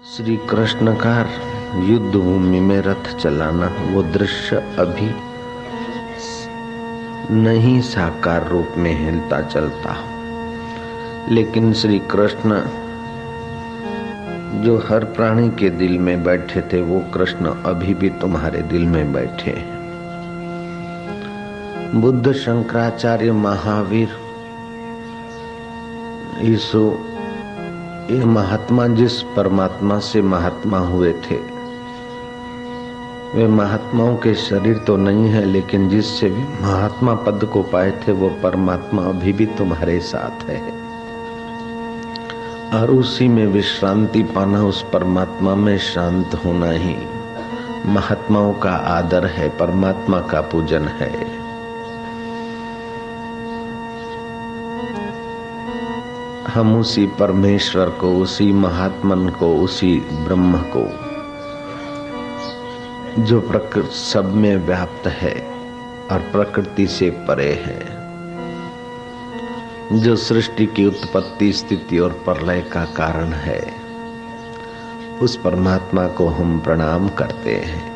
श्री कृष्ण का युद्ध भूमि में रथ चलाना, वो दृश्य अभी नहीं साकार रूप में हिलता चलता, लेकिन श्री कृष्ण जो हर प्राणी के दिल में बैठे थे, वो कृष्ण अभी भी तुम्हारे दिल में बैठे हैं। बुद्ध, शंकराचार्य, महावीर, यीशु, ये महात्मा जिस परमात्मा से महात्मा हुए थे, वे महात्माओं के शरीर तो नहीं है, लेकिन जिससे भी महात्मा पद को पाए थे, वो परमात्मा अभी भी तुम्हारे साथ है। और उसी में विश्रांति पाना, उस परमात्मा में शांत होना ही महात्माओं का आदर है, परमात्मा का पूजन है। हम उसी परमेश्वर को, उसी महात्मन को, उसी ब्रह्म को, जो प्रकृति सब में व्याप्त है और प्रकृति से परे है, जो सृष्टि की उत्पत्ति, स्थिति और प्रलय का कारण है, उस परमात्मा को हम प्रणाम करते हैं।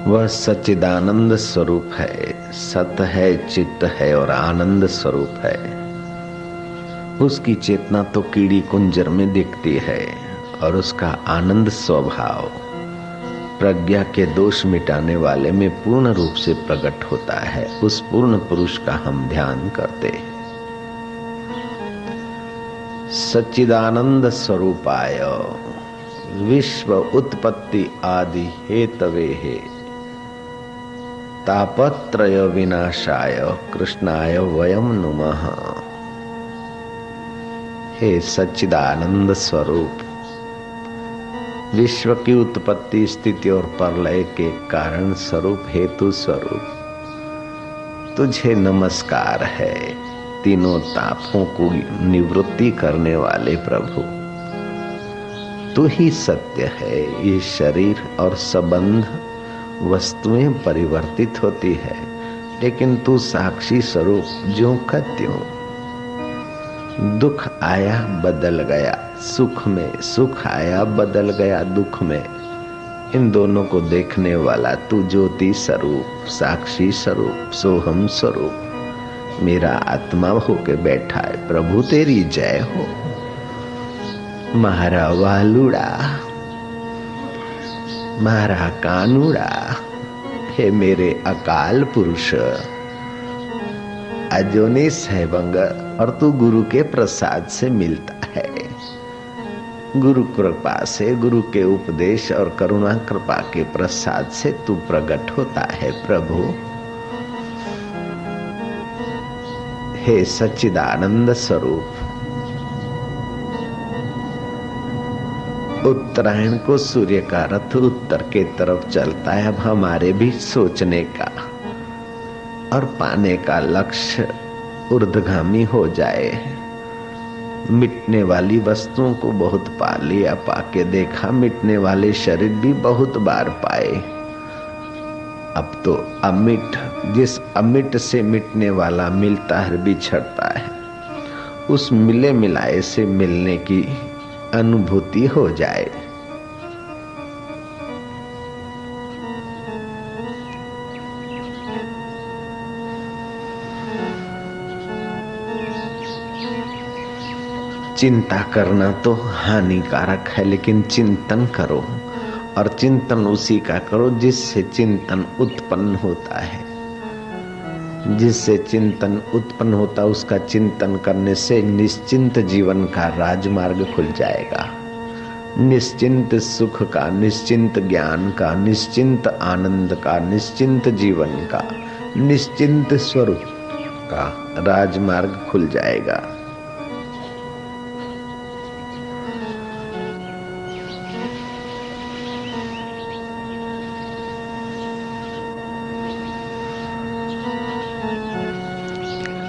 वह सच्चिदानंद स्वरूप है, सत है, चित्त है और आनंद स्वरूप है। उसकी चेतना तो कीड़ी कुंजर में दिखती है और उसका आनंद स्वभाव प्रज्ञा के दोष मिटाने वाले में पूर्ण रूप से प्रकट होता है। उस पूर्ण पुरुष का हम ध्यान करते हैं। सच्चिदानंद स्वरूपाय विश्व उत्पत्ति आदि हेतवे हे तापत्रय विनाशाय कृष्णाय वयम नुमः। हे सच्चिदानंद स्वरूप, विश्व की उत्पत्ति, स्थिति और प्रलय के कारण स्वरूप, हेतु स्वरूप, तुझे नमस्कार है। तीनों तापों को निवृत्ति करने वाले प्रभु, तू ही सत्य है। ये शरीर और संबंध वस्तुएं परिवर्तित होती है, लेकिन तू साक्षी स्वरूप ज्यों का त्यों। दुख आया बदल गया सुख में, सुख आया बदल गया दुख में। इन दोनों को देखने वाला तू ज्योति स्वरूप, साक्षी स्वरूप, सोहम स्वरूप मेरा आत्मा होके बैठा है। प्रभु तेरी जय हो। मारा वालुड़ा, मारा कानूड़ा, हे मेरे अकाल पुरुष, अजोनिस है बंग, और तू गुरु के प्रसाद से मिलता है। गुरु कृपा से, गुरु के उपदेश और करुणा कृपा के प्रसाद से तू प्रकट होता है। प्रभु हे सच्चिदानंद स्वरूप, उत्तरायण को सूर्य का रथ उत्तर के तरफ चलता है। अब हमारे भी सोचने का और पाने का लक्ष्य ऊर्ध्वगामी हो जाए। मिटने वाली वस्तुओं को बहुत पा लिया, पाके देखा, मिटने वाले शरीर भी बहुत बार पाए। अब तो अमिट, जिस अमिट से मिटने वाला मिलता है, बिछड़ता है, उस मिले मिलाए से मिलने की अनुभूति हो जाए। चिंता करना तो हानिकारक है, लेकिन चिंतन करो, और चिंतन उसी का करो जिससे चिंतन उत्पन्न होता है। जिससे चिंतन उत्पन्न होता, उसका चिंतन करने से निश्चिंत जीवन का राजमार्ग खुल जाएगा। निश्चिंत सुख का, निश्चिंत ज्ञान का, निश्चिंत आनंद का, निश्चिंत जीवन का, निश्चिंत स्वरूप का राजमार्ग खुल जाएगा।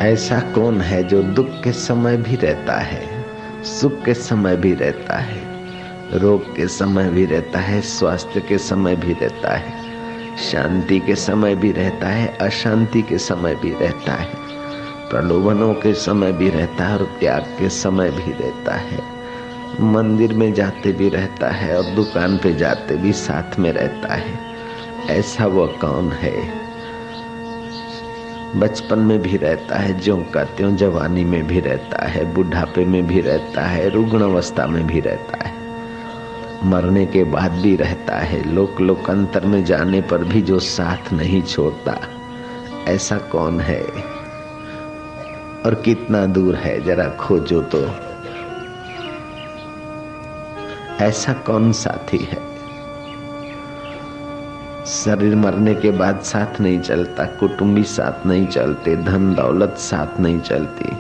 ऐसा कौन है जो दुख के समय भी रहता है, सुख के समय भी रहता है, रोग के समय भी रहता है, स्वास्थ्य के समय भी रहता है, शांति के समय भी रहता है, अशांति के समय भी रहता है, प्रलोभनों के समय भी रहता है और त्याग के समय भी रहता है। मंदिर में जाते भी रहता है और दुकान पे जाते भी साथ में रहता है। ऐसा वो कौन है? बचपन में भी रहता है, ज्यों का त्यों जवानी में भी रहता है, बुढ़ापे में भी रहता है, रुग्ण अवस्था में भी रहता है, मरने के बाद भी रहता है, लोकांतर में जाने पर भी जो साथ नहीं छोड़ता। ऐसा कौन है और कितना दूर है? जरा खोजो तो। ऐसा कौन साथी है? शरीर मरने के बाद साथ नहीं चलता, कुटुंबी साथ नहीं चलते, धन दौलत साथ नहीं चलती,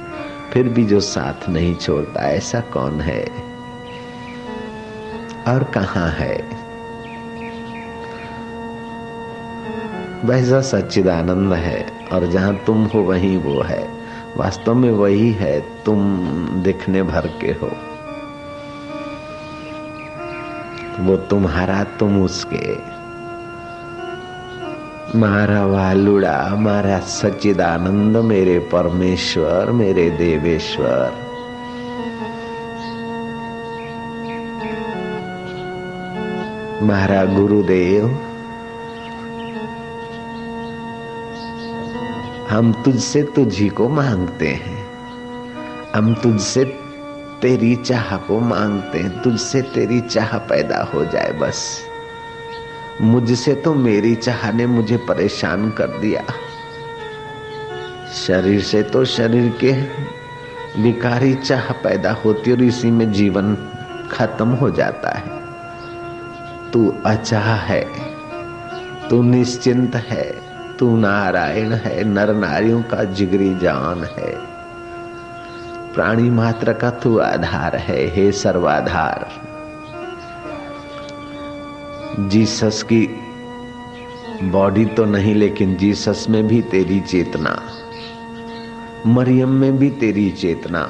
फिर भी जो साथ नहीं छोड़ता, ऐसा कौन है और कहाँ है? वैसा सच्चिदानंद है और जहाँ तुम हो वहीं वो है। वास्तव में वही है, तुम दिखने भर के हो। वो तुम्हारा, तुम उसके। मारा वालुड़ा, मारा सच्चिदानंद, मेरे परमेश्वर, मेरे देवेश्वर। मारा गुरुदेव, हम तुझसे तुझी को मांगते हैं, हम तुझसे तेरी चाह को मांगते हैं, तुझसे तेरी चाह पैदा हो जाए बस। मुझसे तो मेरी चाह ने मुझे परेशान कर दिया। शरीर से तो शरीर के विकारी चाह पैदा होती और इसी में जीवन खत्म हो जाता है। तू अचाह है, तू निश्चिंत है, तू नारायण है, नर नारियों का जिगरी जान है, प्राणी मात्र का तू आधार है, हे सर्वाधार। जीसस की बॉडी तो नहीं, लेकिन जीसस में भी तेरी चेतना, मरियम में भी तेरी चेतना,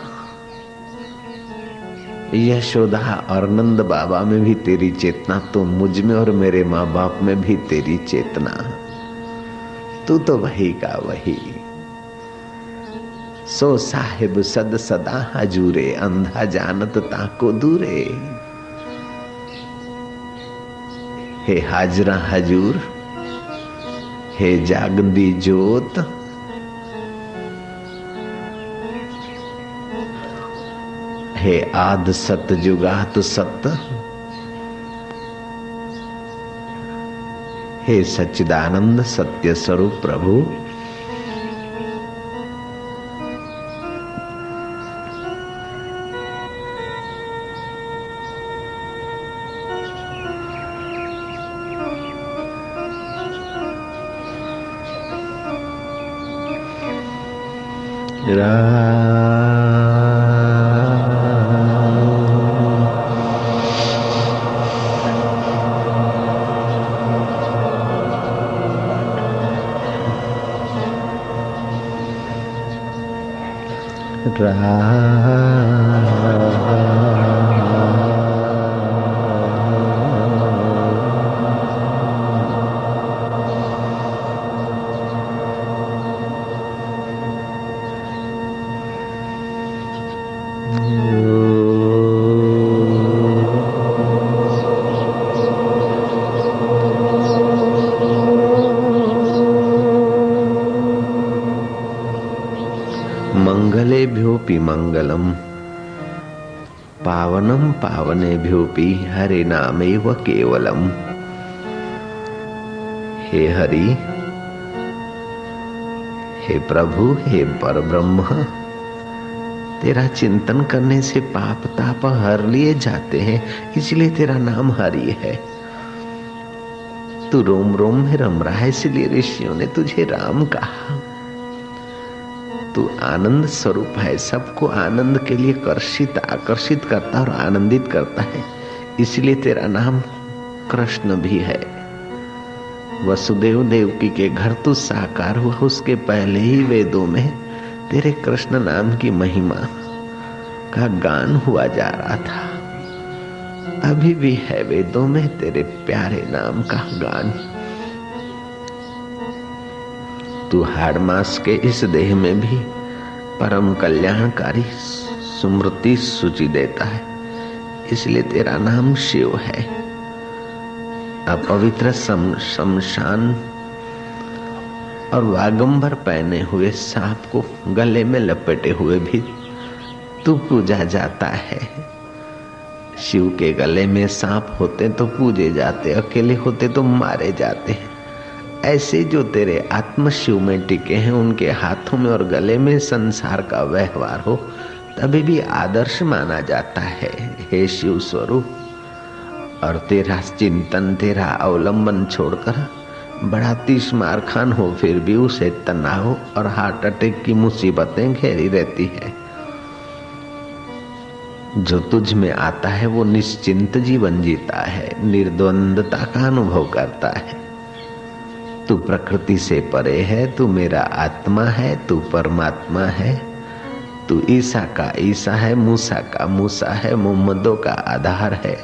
यशोदा और नंद बाबा में भी तेरी चेतना, तो मुझ में और मेरे माँ बाप में भी तेरी चेतना। तू तो वही का वही। सो साहिब सद सदा हजूरे, अंधा जानत ताको दूरे। हे हाजरा हजूर, हे जागदी जोत, हे आद सत जुगात सत, हे सच्चिदानंद सत्य स्वरूप प्रभु। मंगलेभ्योऽपि मंगलम, पावनम पावनेभ्योऽपि हरे नामेव केवलम। हे हरि, हे प्रभु, हे परब्रह्म, तेरा चिंतन करने से पाप ताप हर लिए जाते हैं, इसलिए तेरा नाम हरि है। तू रोम रोम में रम रहा है, इसलिए ऋषियों ने तुझे राम कहा। तू आनंद स्वरूप है, सबको आनंद के लिए आकर्षित करता और आनंदित करता है, इसलिए तेरा नाम कृष्ण भी है। वसुदेव देवकी के घर तू साकार हुआ, उसके पहले ही वेदों में तेरे कृष्ण नाम की महिमा का गान हुआ जा रहा था। अभी भी है वेदों में तेरे प्यारे नाम का गान। तू हाड़ मास के इस देह में भी परम कल्याणकारी स्मृति सूची देता है, इसलिए तेरा नाम शिव है। अपवित्र शमशान और वागंबर पहने हुए सांप को गले में लपेटे हुए भी तू पूजा जाता है। शिव के गले में सांप होते तो पूजे जाते, अकेले होते तो मारे जाते हैं। ऐसे जो तेरे आत्म शिव में टिके हैं, उनके हाथों में और गले में संसार का व्यवहार हो, तभी भी आदर्श माना जाता है। हे शिव स्वरूप, और तेरा चिंतन, तेरा अवलंबन छोड़कर बड़ा तीसमार खान हो, फिर भी उसे तनाव और हार्ट अटैक की मुसीबतें घेरी रहती है। जो तुझ में आता है वो निश्चिंत जीवन जीता है, निर्द्वंदता का अनुभव करता है। तू प्रकृति से परे है, तू मेरा आत्मा है, तू परमात्मा है। तू ईसा का ईसा है, मूसा का मूसा है, मोहम्मदों का आधार है,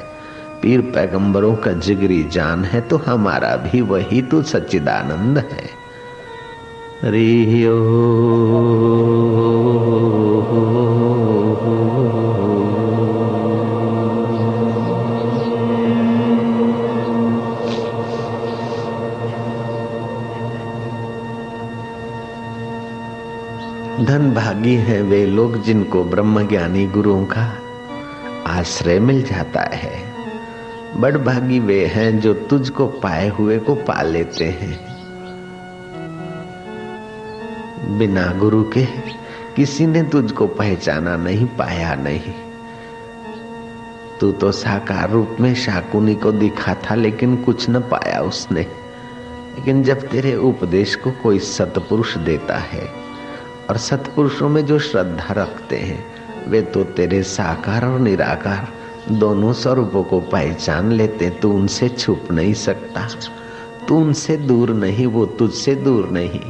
पीर पैगंबरों का जिगरी जान है, तो हमारा भी वही तू सच्चिदानंद है। रियो धन भागी हैं वे लोग जिनको ब्रह्मज्ञानी गुरुओं का आश्रय मिल जाता है। बड़भागी वे हैं जो तुझको पाए हुए को पा लेते हैं। बिना गुरु के किसी ने तुझको पहचाना नहीं, पाया नहीं। तू तो साकार रूप में शाकुनी को दिखा था, लेकिन कुछ न पाया उसने। लेकिन जब तेरे उपदेश को कोई सतपुरुष देता है, और सतपुरुषों में जो श्रद्धा रखते हैं, वे तो तेरे साकार और निराकार दोनों स्वरूपों को पहचान लेते। तू उनसे छुप नहीं सकता, तू उनसे दूर नहीं, वो तुझसे दूर नहीं।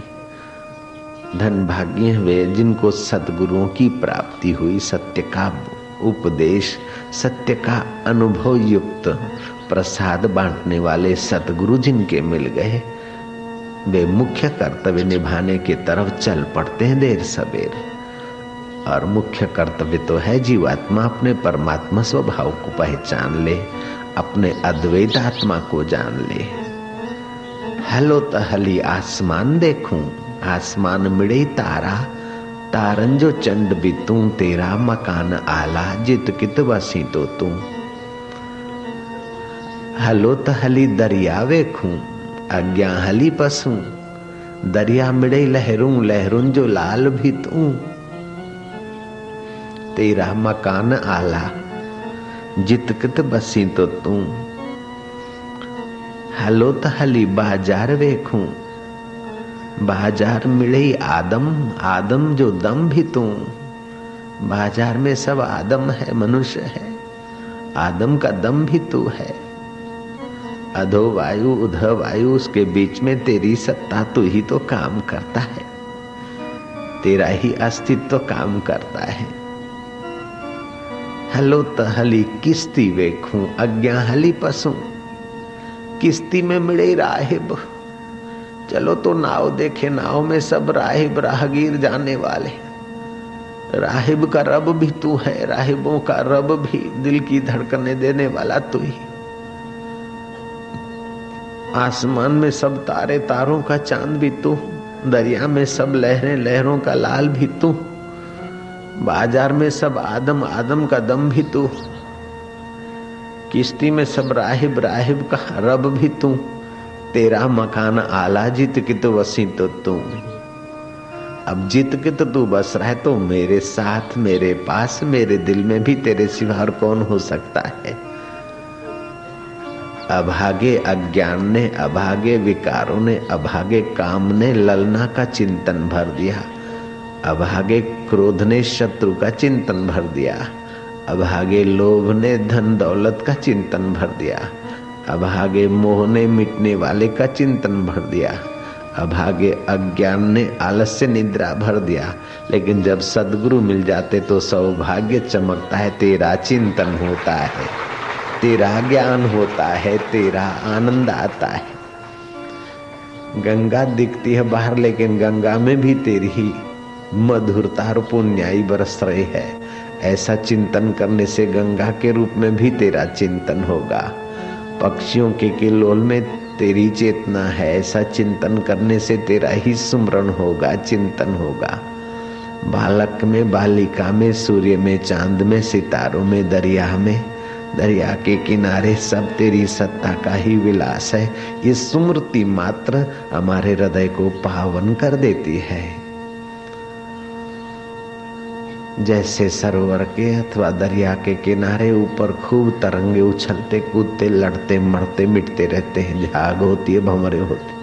धन भाग्य वे जिनको सतगुरुओं की प्राप्ति हुई, सत्य का उपदेश, सत्य का अनुभव युक्त प्रसाद बांटने वाले सतगुरु जिनके मिल गए, वे मुख्य कर्तव्य निभाने की तरफ चल पड़ते हैं देर सबेर। और मुख्य कर्तव्य तो है जीवात्मा अपने परमात्मा स्वभाव को पहचान ले, अपने अद्वैत आत्मा को जान ले। हलो तहली आसमान देखूं, आसमान मिड़े तारा, तारन जो चंड बितूं, तेरा मकान आला, जित कित बसी तो तू। हलो तहली दरिया वेखूं, अज्ञा हली पसू, दरिया मिड़े लहरूं, लहरूं जो लाल भी तू। तेरा मकान आला, जित कित बसी तो तू। हलो तहली बाजार वेखूं, बाजार मिड़े आदम, आदम जो दम भी तू। बाजार में सब आदम है, मनुष्य है, आदम का दम भी तू है। अधो वायु उध वायु, उसके बीच में तेरी सत्ता, तू ही तो काम करता है, तेरा ही अस्तित्व काम करता है। हलो तहली किस्ती वेखूं, अज्ञा हली पसू। किस्ती में मिले राहिब, चलो तो नाव देखे, नाव में सब राहिब राहगीर जाने वाले। राहिब का रब भी तू है, राहिबों का रब भी, दिल की धड़कने देने वाला तू ही। आसमान में सब तारे, तारों का चांद भी तू। दरिया में सब लहरें, लहरों का लाल भी तू। बाजार में सब आदम, आदम का दम भी तू। किश्ती में सब राहिब, राहिब का रब भी तू। तेरा मकान आला, जित कित वसी तो तू। अब जित कित तू बस रहा है तो मेरे साथ, मेरे पास, मेरे दिल में भी तेरे सिवा और कौन हो सकता है। अभागे अज्ञान ने, अभागे विकारों ने, अभागे काम ने ललना का चिंतन भर दिया। अभागे क्रोध ने शत्रु का चिंतन भर दिया। अभागे लोभ ने धन दौलत का चिंतन भर दिया। अभागे मोह ने मिटने वाले का चिंतन भर दिया। अभागे अज्ञान ने आलस्य निद्रा भर दिया। लेकिन जब सद्गुरु मिल जाते तो सौभाग्य चमकता है, तेरा चिंतन होता है, तेरा ज्ञान होता है, तेरा आनंद आता है। गंगा दिखती है बाहर, लेकिन गंगा में भी तेरी ही मधुरता और पुण्याई बरस रही है। ऐसा चिंतन करने से गंगा के रूप में भी तेरा चिंतन होगा। पक्षियों के किलोल में तेरी चेतना है, ऐसा चिंतन करने से तेरा ही सुमरण होगा, चिंतन होगा। बालक में, बालिका में, सूर्य में, चांद में, सितारों में, दरिया में, दरिया के किनारे सब तेरी सत्ता का ही विलास है। ये स्मृति मात्र हमारे हृदय को पावन कर देती है। जैसे सरोवर के अथवा दरिया के किनारे ऊपर खूब तरंगे उछलते कूदते लड़ते मरते मिटते रहते हैं, झाग होती है, भंवरे होते,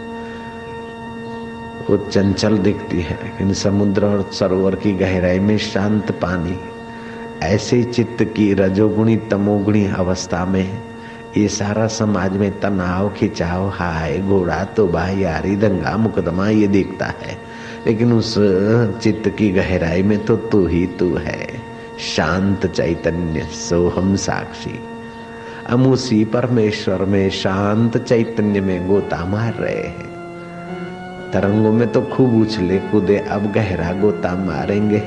वो चंचल दिखती है। लेकिन समुद्र और सरोवर की गहराई में शांत पानी, ऐसे चित्त की रजोगुणी तमोगुणी अवस्था में ये सारा समाज में तनाव, खिंचाव, हाय घोड़ा तोबा यारी दंगा मुकदमा ये दिखता है। लेकिन उस चित्त की गहराई में तो तू ही तू है, शांत चैतन्य सोहम साक्षी। हम उसी परमेश्वर में शांत चैतन्य में गोता मार रहे हैं। तरंगों में तो खूब उछले कूदे, अब गहरा गोता मारेंगे।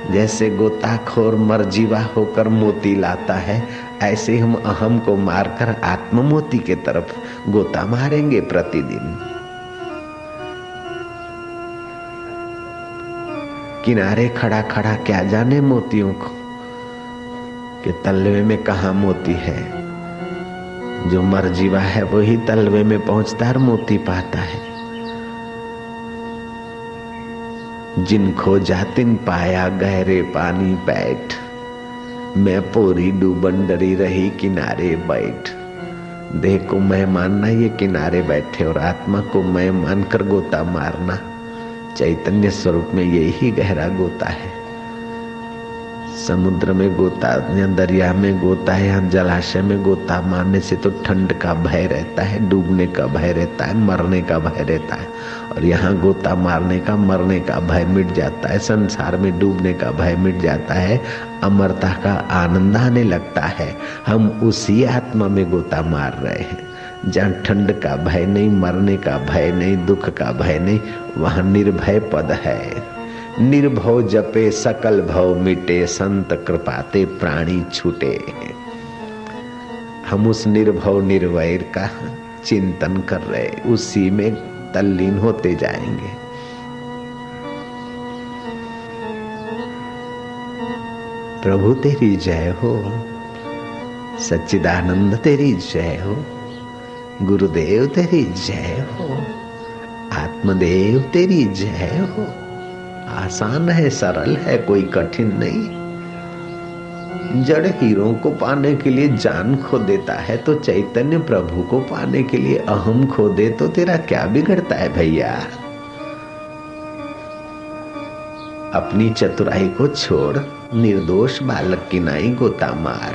जैसे गोताखोर मरजीवा होकर मोती लाता है, ऐसे हम अहम को मारकर आत्म मोती के तरफ गोता मारेंगे प्रतिदिन। किनारे खड़ा खड़ा क्या जाने मोतियों को कि तलवे में कहाँ मोती है। जो मरजीवा है वही तलवे में पहुंचता और मोती पाता है। जिन खोजा तिन पाया गहरे पानी बैठ, मैं पूरी डूबन डरी रही किनारे बैठ। देह को मैं मानना ये किनारे बैठे और आत्मा को मैं मानकर गोता मारना, चैतन्य स्वरूप में यही गहरा गोता है। समुद्र में गोता या दरिया में गोता है या जलाशय में गोता मारने से तो ठंड का भय रहता है, डूबने का भय रहता है, मरने का भय रहता है। और यहाँ गोता मारने का, मरने का भय मिट जाता है, संसार में डूबने का भय मिट जाता है, अमरता का आनंद आने लगता है। हम उसी आत्मा में गोता मार रहे हैं जहाँ ठंड का भय नहीं, मरने का भय नहीं, दुख का भय नहीं, वहाँ निर्भय पद है। निर्भव जपे सकल भव मिटे, संत कृपाते प्राणी छूटे। हम उस निर्भव निर्वैर का चिंतन कर रहे, उसी में तल्लीन होते जाएंगे। प्रभु तेरी जय हो, सच्चिदानंद तेरी जय हो, गुरुदेव तेरी जय हो, आत्मदेव तेरी जय हो। आसान है, सरल है, कोई कठिन नहीं। जड़ हीरों को पाने के लिए जान खो देता है, तो चैतन्य प्रभु को पाने के लिए अहम खो दे तो तेरा क्या बिगड़ता है भैया। अपनी चतुराई को छोड़, निर्दोष बालक की नाई गोता मार।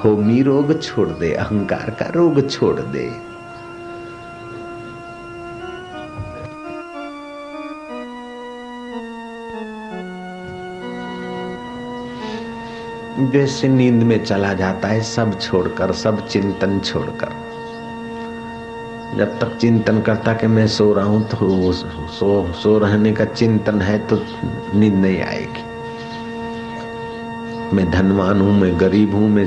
होमी रोग छोड़ दे, अहंकार का रोग छोड़ दे। जैसे नींद में चला जाता है, सब छोड़कर, सब चिंतन छोड़कर। जब तक चिंतन करता कि मैं सो रहा हूं, तो सो रहने का चिंतन है तो नींद नहीं आएगी। मैं धनवान हूं, मैं गरीब हूं, मैं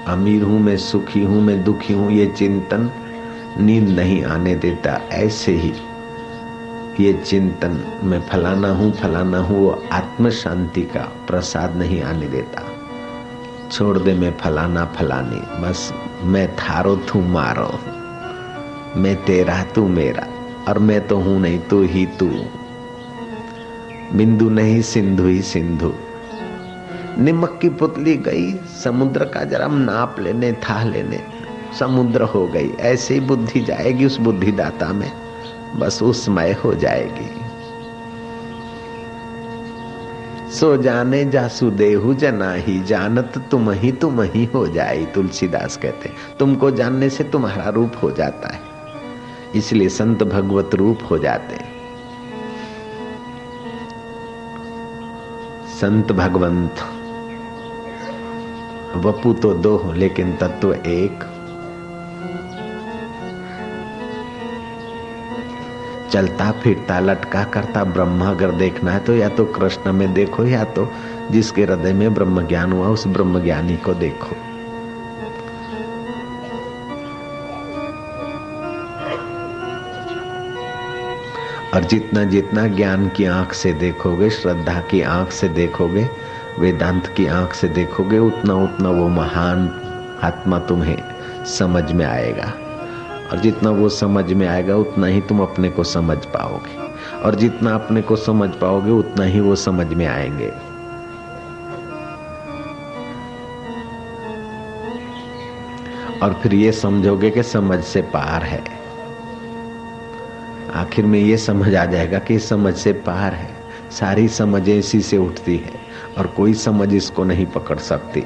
अमीर हूं, मैं सुखी हूं, मैं दुखी हूं, ये चिंतन नींद नहीं आने देता। ऐसे ही ये चिंतन मैं फलाना हूँ, वो आत्म शांति का प्रसाद नहीं आने देता। छोड़ दे मैं फलाना फलानी, बस मैं थारो तू मारो, मैं तेरा तू मेरा, और मैं तो हूं नहीं, तू ही तू। बिंदु नहीं सिंधु ही सिंधु। निमक की पुतली गई समुद्र का जरा नाप लेने, था लेने, समुद्र हो गई। ऐसे ही बुद्धि जाएगी उस बुद्धिदाता में, बस उसमय हो जाएगी। सो जाने जासु देहु जना ही, जानत तुम ही हो जाए। तुलसीदास कहते, तुमको जानने से तुम्हारा रूप हो जाता है, इसलिए संत भगवत रूप हो जाते हैं। संत भगवंत वपु तो दो, लेकिन तत्व एक। चलता फिरता लटका करता ब्रह्म अगर देखना है तो या तो कृष्ण में देखो, या तो जिसके हृदय में ब्रह्म ज्ञान हुआ उस ब्रह्म ज्ञानी को देखो। और जितना जितना ज्ञान की आंख से देखोगे, श्रद्धा की आंख से देखोगे, वेदांत की आंख से देखोगे, उतना उतना वो महान आत्मा तुम्हें समझ में आएगा। और जितना वो समझ में आएगा उतना ही तुम अपने को समझ पाओगे, और जितना अपने को समझ पाओगे उतना ही वो समझ में आएंगे। और फिर ये समझोगे कि समझ से पार है। आखिर में ये समझ आ जाएगा कि समझ से पार है। सारी समझें इसी से उठती है और कोई समझ इसको नहीं पकड़ सकती।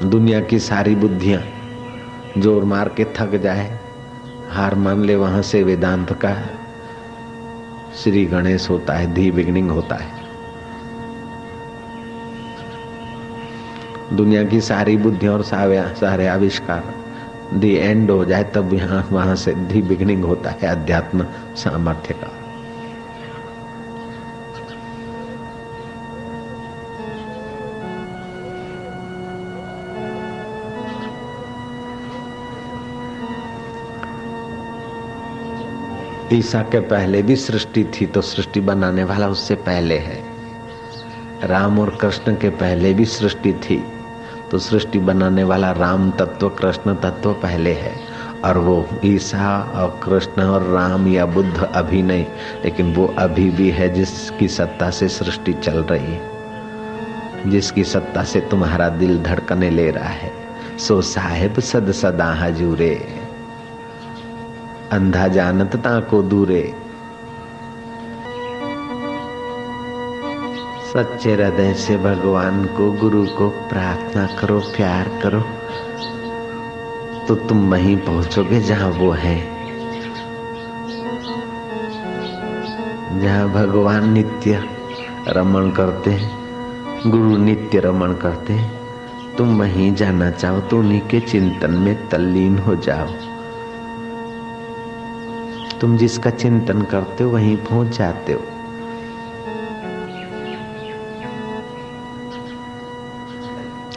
दुनिया की सारी बुद्धियां जोर मार के थक जाए, हार मान ले, वहां से वेदांत का श्री गणेश होता है, दी बिगनिंग होता है। दुनिया की सारी बुद्धियां और सारे आविष्कार दी एंड हो जाए तब यहाँ वहां से दी बिगनिंग होता है अध्यात्म सामर्थ्य का। ईसा के पहले भी सृष्टि थी तो सृष्टि बनाने वाला उससे पहले है। राम और कृष्ण के पहले भी सृष्टि थी तो सृष्टि बनाने वाला राम तत्व कृष्ण तत्व पहले है। और वो ईसा और कृष्ण और राम या बुद्ध अभी नहीं, लेकिन वो अभी भी है जिसकी सत्ता से सृष्टि चल रही है, जिसकी सत्ता से तुम्हारा दिल धड़कने ले रहा है। सो साहिब सद सदा हजूरे, अंधा जानत ताको दूरे। सच्चे हृदय से भगवान को, गुरु को प्रार्थना करो, प्यार करो, तो तुम वहीं पहुंचोगे जहां वो है। जहां भगवान नित्य रमण करते हैं, गुरु नित्य रमण करते हैं, तुम वहीं जाना चाहो तो उन्हीं के चिंतन में तल्लीन हो जाओ। तुम जिसका चिंतन करते हो वहीं पहुंच जाते हो।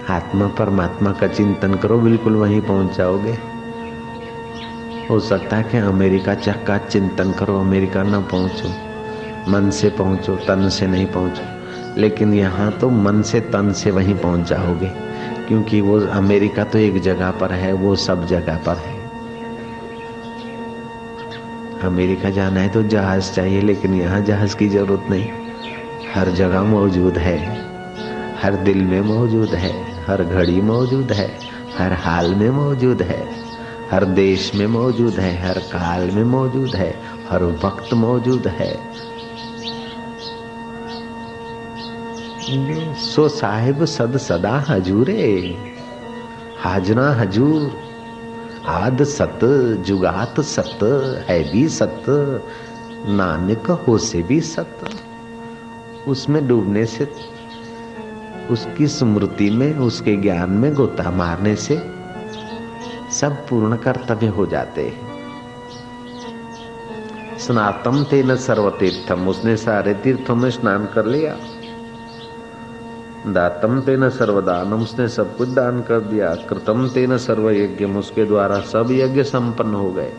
आत्मा परमात्मा का चिंतन करो, बिल्कुल वहीं पहुंच जाओगे। हो सकता है कि अमेरिका का चिंतन करो, अमेरिका ना पहुंचो, मन से पहुंचो, तन से नहीं पहुंचो। लेकिन यहाँ तो मन से तन से वहीं पहुंच जाओगे, क्योंकि वो अमेरिका तो एक जगह पर है, वो सब जगह पर है। अमेरिका जाना है तो जहाज चाहिए, लेकिन यहाँ जहाज की जरूरत नहीं, हर जगह मौजूद है, हर दिल में मौजूद है, हर घड़ी मौजूद है, हर हाल में मौजूद है, हर देश में मौजूद है, हर काल में मौजूद है, हर वक्त मौजूद है। सो साहिब सद सदा हजूरे, हाजना हजूर, आद सत जुगात सत, है भी सत, नानक हो से भी सत। उसमें डूबने से, उसकी स्मृति में, उसके ज्ञान में गोता मारने से सब पूर्ण कर्तव्य हो जाते हैं। स्नातम तेन सर्वतीर्थम, उसने सारे तीर्थों में स्नान कर लिया। दातम तेन सर्वदानम, उसने सब कुछ दान कर दिया। कृतम तेन सर्व यज्ञम, उसके द्वारा सब यज्ञ संपन्न हो गए।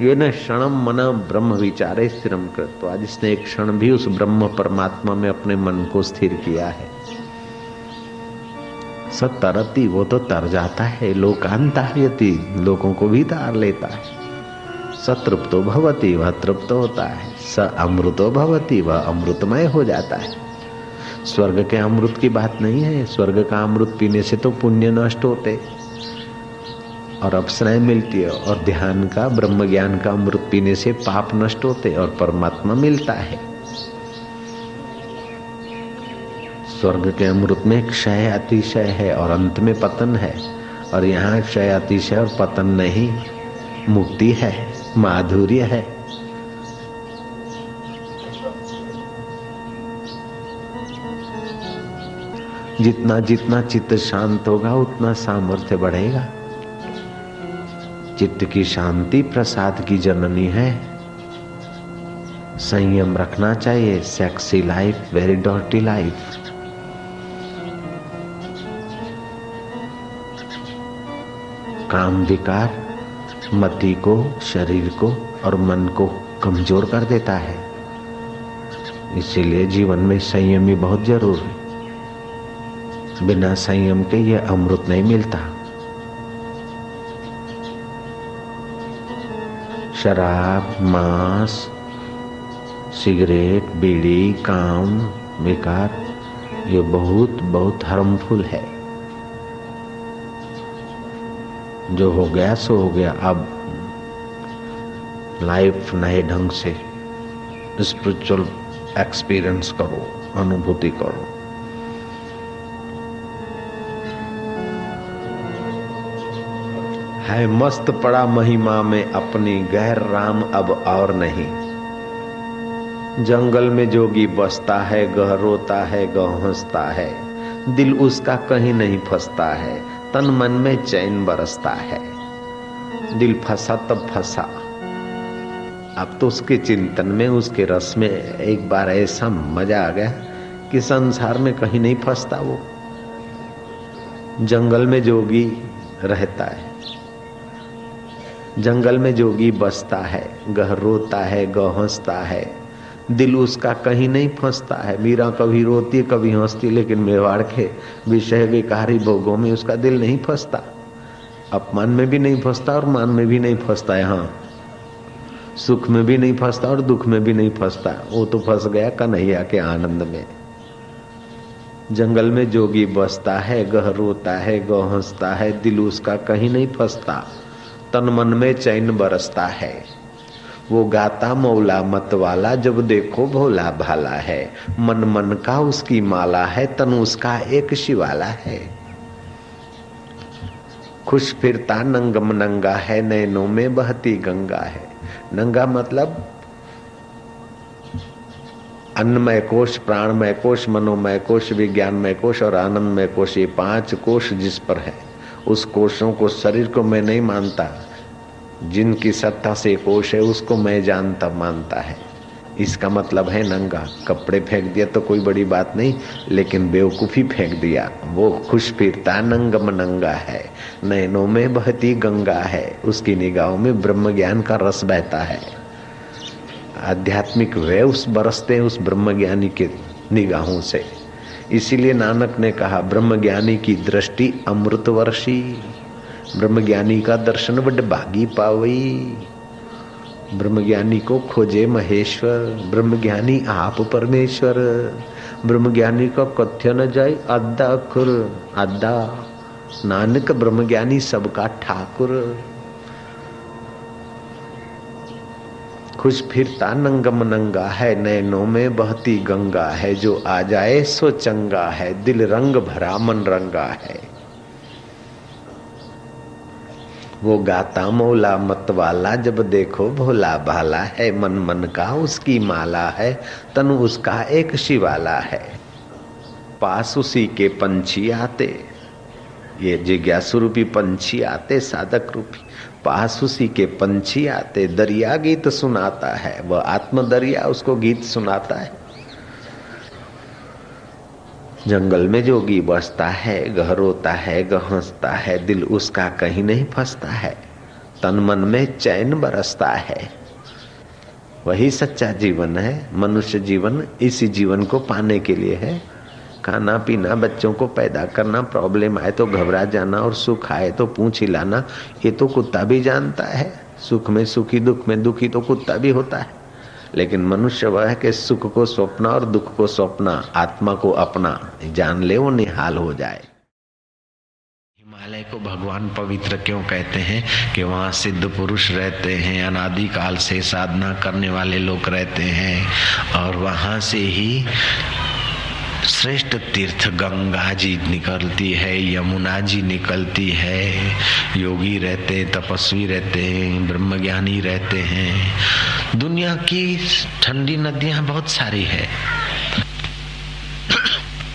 ये न क्षणम मन ब्रह्म विचारे स्थिरम कर, तो आज इसने एक क्षण भी उस ब्रह्म परमात्मा में अपने मन को स्थिर किया है। सतरती, वो तो तर जाता है। लोकांतायति, लोगों को भी तार लेता है। सतृप्तो भवति, वह तृप्त होता है। स अमृतो भवति, वह अमृतमय हो जाता है। स्वर्ग के अमृत की बात नहीं है। स्वर्ग का अमृत पीने से तो पुण्य नष्ट होते और अप्सराएं मिलती है, और ध्यान का, ब्रह्म ज्ञान का अमृत पीने से पाप नष्ट होते और परमात्मा मिलता है। स्वर्ग के अमृत में क्षय अतिशय है और अंत में पतन है, और यहाँ क्षय अतिशय और पतन नहीं, मुक्ति है, माधुर्य है। जितना जितना चित्त शांत होगा उतना सामर्थ्य बढ़ेगा। चित्त की शांति प्रसाद की जननी है। संयम रखना चाहिए। सेक्सी लाइफ, वेरी डॉटी लाइफ। काम विकार मति को, शरीर को और मन को कमजोर कर देता है। इसीलिए जीवन में संयम भी बहुत जरूरी। बिना संयम के ये अमृत नहीं मिलता। शराब, मांस, सिगरेट, बीड़ी, काम, विकार ये बहुत बहुत हार्मफुल है। जो हो गया सो हो गया। अब लाइफ नए ढंग से स्पिरिचुअल एक्सपीरियंस करो, अनुभूति करो। है मस्त पड़ा महिमा में अपनी, गहर राम अब और नहीं। जंगल में जोगी बसता है, गह रोता है, गह हंसता है, दिल उसका कहीं नहीं फंसता है, तन मन में चैन बरसता है। दिल फंसा तब फंसा। अब तो उसके चिंतन में, उसके रस में एक बार ऐसा मजा आ गया कि संसार में कहीं नहीं फंसता वो। जंगल में जोगी रहता है, जंगल में जोगी बसता है, गह रोता है, गह हंसता है, दिल उसका कहीं नहीं फंसता है। मीरा कभी रोती कभी हंसती, लेकिन मेवाड़ के विषय विकारी भोगों में उसका दिल नहीं फंसता। अपमान में भी नहीं फंसता और मान में भी नहीं फंसता है। हाँ, सुख में भी नहीं फंसता और दुख में भी नहीं फंसता। वो तो फंस गया कन्हैया के आनंद में। जंगल में जोगी बसता है, गह रोता है, गह हंसता है, दिल उसका कहीं नहीं फंसता, तन मन में चैन बरसता है। वो गाता मौला मत वाला, जब देखो भोला भाला है, मन मन का उसकी माला है, तन उसका एक शिवाला है। खुश फिरता नंगम नंगा है, नैनों में बहती गंगा है। नंगा मतलब अन्नमय कोश, प्राणमय कोश, मनोमय कोश, विज्ञानमय कोश और आनंदमय कोश, ये 5 कोश जिस पर है, उस कोशों को, शरीर को मैं नहीं मानता। जिनकी सत्ता से कोश है उसको मैं जानता मानता है। इसका मतलब है नंगा। कपड़े फेंक दिया तो कोई बड़ी बात नहीं, लेकिन बेवकूफी फेंक दिया। वो खुश फिरता नंगम नंगा है, नैनों में बहती गंगा है। उसकी निगाहों में ब्रह्म ज्ञान का रस बहता है। आध्यात्मिक वेव्स बरसते हैं उस ब्रह्म ज्ञानी के निगाहों से। इसीलिए नानक ने कहा, ब्रह्म ज्ञानी की दृष्टि अमृत वर्षी। ब्रह्मज्ञानी का दर्शन बड़ भागी पावई। ब्रह्मज्ञानी को खोजे महेश्वर, ब्रह्मज्ञानी आप परमेश्वर। ब्रह्मज्ञानी का कथ्य न जाए आधा अखुर, आधा नानक ब्रह्मज्ञानी सबका ठाकुर। खुश फिरता नंगम नंगा है, नैनों में बहती गंगा है। जो आ जाए सो चंगा है, दिल रंग भरा मन रंगा है। वो गाता मौला मत वाला, जब देखो भोला भाला है, मन मन का उसकी माला है, तन उसका एक शिवाला है। पास उसी के पंछी आते, ये जिज्ञासु रूपी पंछी आते, साधक रूपी। पास उसी के पंछी आते, दरिया गीत सुनाता है। वह आत्म दरिया उसको गीत सुनाता है। जंगल में जोगी बसता है, गह रोता है, गह हंसता है, दिल उसका कहीं नहीं फंसता है, तन मन में चैन बरसता है। वही सच्चा जीवन है। मनुष्य जीवन इसी जीवन को पाने के लिए है। खाना पीना, बच्चों को पैदा करना, प्रॉब्लम आए तो घबरा जाना और सुख आए तो पूंछ हिलाना, ये तो कुत्ता भी जानता है। सुख में सुखी, दुख में दुखी तो कुत्ता भी होता है। लेकिन मनुष्य वह है कि सुख को सौंपना और दुख को सौंपना, आत्मा को अपना जान ले, वो निहाल हो जाए। हिमालय को भगवान पवित्र क्यों कहते हैं? कि वहाँ सिद्ध पुरुष रहते हैं, अनादि काल से साधना करने वाले लोग रहते हैं, और वहाँ से ही श्रेष्ठ तीर्थ गंगा जी निकलती है, यमुना जी निकलती है। योगी रहते, तपस्वी रहते हैं, ब्रह्मज्ञानी रहते हैं। दुनिया की ठंडी नदियां बहुत सारी है।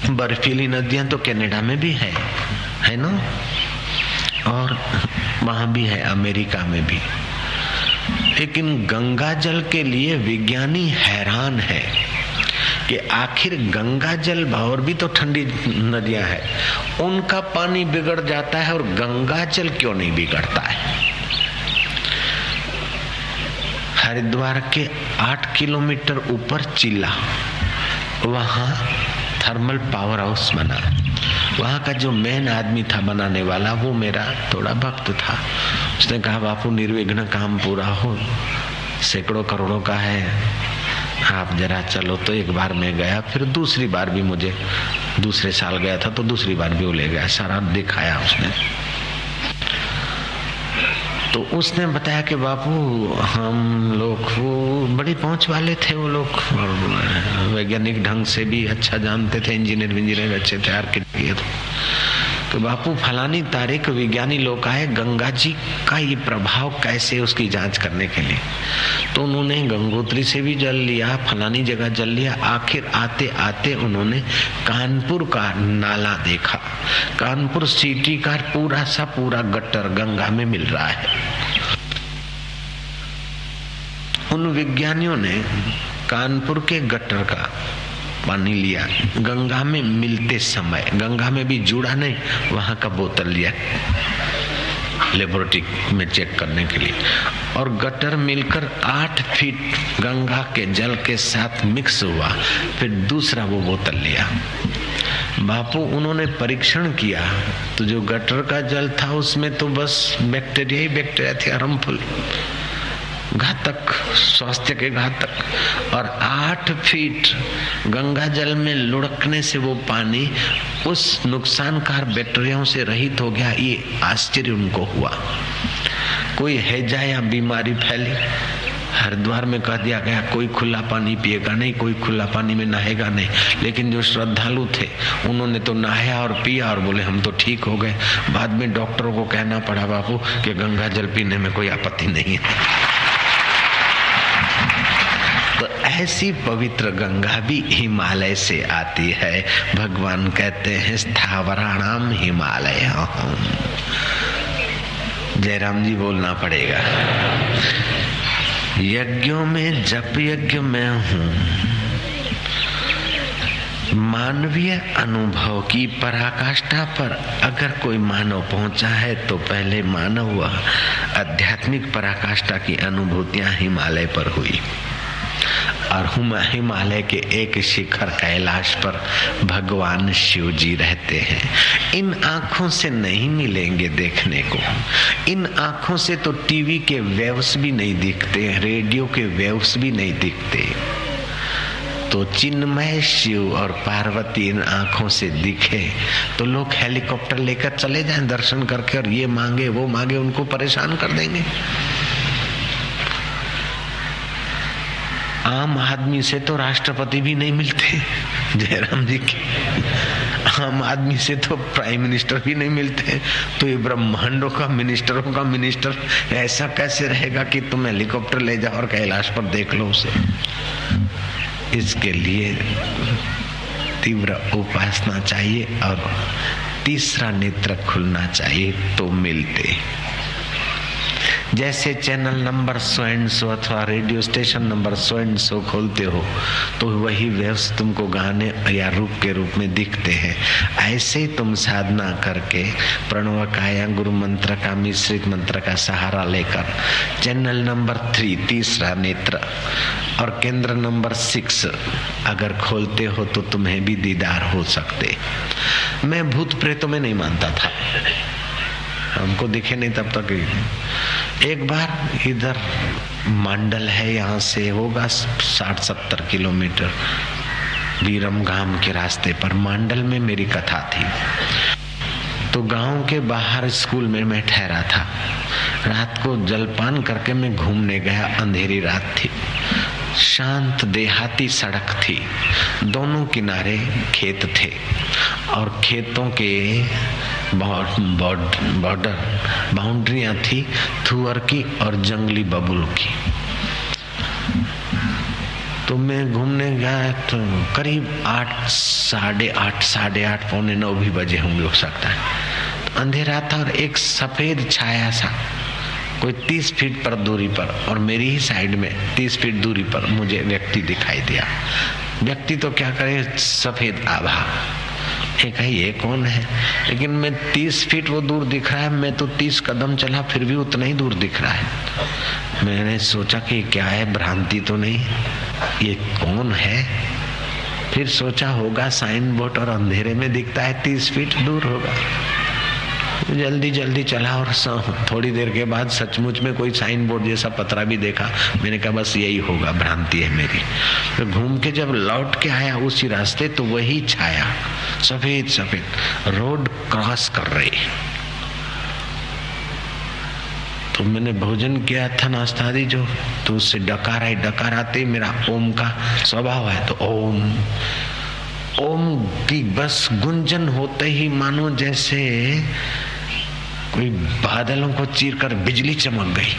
बर्फीली नदियां तो कनाडा में भी है ना। और वहां भी है, अमेरिका में भी। लेकिन गंगा जल के लिए विज्ञानी हैरान है कि आखिर गंगा जल, और भी तो ठंडी नदियां हैं, उनका पानी बिगड़ जाता है और गंगा जल क्यों नहीं बिगड़ता है। हरिद्वार के 8 किलोमीटर ऊपर चिल्ला, वहां थर्मल पावर हाउस बना। वहां का जो मेन आदमी था बनाने वाला, वो मेरा थोड़ा भक्त था। उसने कहा बापू निर्विघ्न काम पूरा हो, सैकड़ों करोड़ों का है, आप जरा चलो। तो एक बार मैं गया, फिर दूसरी बार भी, मुझे दूसरे साल गया था तो दूसरी बार भी वो ले गया, सारा दिखाया उसने। तो उसने बताया कि बापू हम लोग, वो बड़ी पहुंच वाले थे वो लोग, और वैज्ञानिक ढंग से भी अच्छा जानते थे, इंजीनियर अच्छे थे, आर्किटेक्ट। तो बापू फलानी तारीख विज्ञानी लोग आए गंगा जी का ये प्रभाव कैसे, उसकी जांच करने के लिए। तो उन्होंने गंगोत्री से भी जल लिया, फलानी जगह जल लिया। आखिर आते आते उन्होंने कानपुर का नाला देखा। कानपुर सिटी का पूरा गटर गंगा में मिल रहा है। उन विज्ञानियों ने कानपुर के गटर का पानी लिया, गंगा में मिलते समय, गंगा में भी जुड़ा नहीं, वहां का बोतल लिया लेबोरेटरी में चेक करने के लिए, और गटर मिलकर 8 फीट गंगा के जल के साथ मिक्स हुआ। फिर दूसरा वो बोतल लिया। बापू उन्होंने परीक्षण किया तो जो गटर का जल था उसमें तो बस बैक्टीरिया ही बैक्टीरिया थे, हार्मफुल, घातक, स्वास्थ्य के घातक। और 8 फीट गंगा जल में लुढ़कने से वो पानी उस नुकसानकार बैक्टीरियाओं से रहित हो गया। ये आश्चर्य उनको हुआ। कोई हैजा या बीमारी फैली, हरिद्वार में कह दिया गया कोई खुला पानी पिएगा नहीं, कोई खुला पानी में नहाएगा नहीं। लेकिन जो श्रद्धालु थे उन्होंने तो नहाया और पिया और बोले हम तो ठीक हो गए। बाद में डॉक्टरों को कहना पड़ा बापू कि गंगा जल पीने में कोई आपत्ति नहीं है। तो ऐसी पवित्र गंगा भी हिमालय से आती है। भगवान कहते हैं स्थावराणाम हिमालय। जयराम जी बोलना पड़ेगा। यज्ञों में जप यज्ञ मैं हूं। मानवीय अनुभव की पराकाष्ठा पर अगर कोई मानव पहुंचा है तो पहले मानव व आध्यात्मिक पराकाष्ठा की अनुभूतियां हिमालय पर हुई। और हिमालय के एक शिखर कैलाश पर भगवान शिव जी रहते हैं। इन आंखों से नहीं मिलेंगे देखने को। इन आंखों से तो टीवी के वेव्स भी नहीं दिखते, रेडियो के वेव्स भी नहीं दिखते। तो चिन्मय शिव और पार्वती इन आंखों से दिखे तो लोग हेलीकॉप्टर लेकर चले जाएं दर्शन करके, और ये मांगे वो मांगे, उनको परेशान कर देंगे। आम आदमी से तो राष्ट्रपति भी नहीं मिलते, जयराम जी के। आम आदमी से तो प्राइम मिनिस्टर भी नहीं मिलते। तो ये ब्रह्मांडों का, मिनिस्टरों का मिनिस्टर ऐसा कैसे रहेगा कि तुम हेलीकॉप्टर ले जाओ और कैलाश पर देख लो उसे। इसके लिए तीव्र उपासना चाहिए और तीसरा नेत्र खुलना चाहिए तो मिलते। जैसे चैनल नंबर 100 अथवा रेडियो स्टेशन नंबर 100 खोलते हो तो वही वेव्स तुमको गाने या रूप के रूप में दिखते हैं। ऐसे ही तुम साधना करके प्रणव का या गुरु मंत्र का, मिश्रित मंत्र का सहारा लेकर चैनल नंबर 3 तीसरा नेत्र और केंद्र नंबर 6 अगर खोलते हो तो तुम्हें भी दीदार हो सकते। मैं भूत प्रेतों में नहीं मानता था, हमको दिखे नहीं तब तक। एक बार इधर मंडल है, यहाँ से होगा 60-70 किलोमीटर विरमगाम के रास्ते पर मंडल में मेरी कथा थी। तो गांव के बाहर स्कूल में मैं ठहरा था। रात को जलपान करके मैं घूमने गया। अंधेरी रात थी, शांत देहाती सड़क थी, दोनों किनारे खेत थे और खेतों के बॉर्डर बाउंड्रियां थी थुअर की और जंगली बबुल की। तो मैं घूमने गया तो करीब 8, साढ़े 8, 8:30, 8:45 भी बजे होंगे हो सकता है। अंधेरा था और एक सफेद छाया सा कोई 30 फीट पर दूरी पर और मेरी ही साइड में 30 फीट दूरी पर मुझे व्यक्ति दिखाई दिया। व्यक्ति तो क्या करे, सफेद आभा। एक है ये कौन है, लेकिन मैं 30 फीट वो दूर दिख रहा है, मैं तो 30 कदम चला फिर भी उतना ही दूर दिख रहा है। मैंने सोचा कि क्या है, भ्रांति तो नहीं, ये कौन है। फिर सोचा होगा साइन बोर्ड और अंधेरे में दिखता है 30 फीट दूर होगा। जल्दी जल्दी चला और थोड़ी देर के बाद सचमुच में कोई साइन बोर्ड जैसा पतरा भी देखा। मैंने कहा बस यही होगा, भ्रांति है मेरी। तो घूम के जब लौट के आया उसी रास्ते तो वही छाया सफेद सफेद रोड क्रॉस कर रही। तो मैंने भोजन किया था, नाश्ता दी जो, तो उससे डकार आई। डकार आते मेरा ओम का स्वभाव है, तो ओम की बस गुंजन होते ही मानो जैसे कोई बादलों को चीरकर बिजली चमक गई,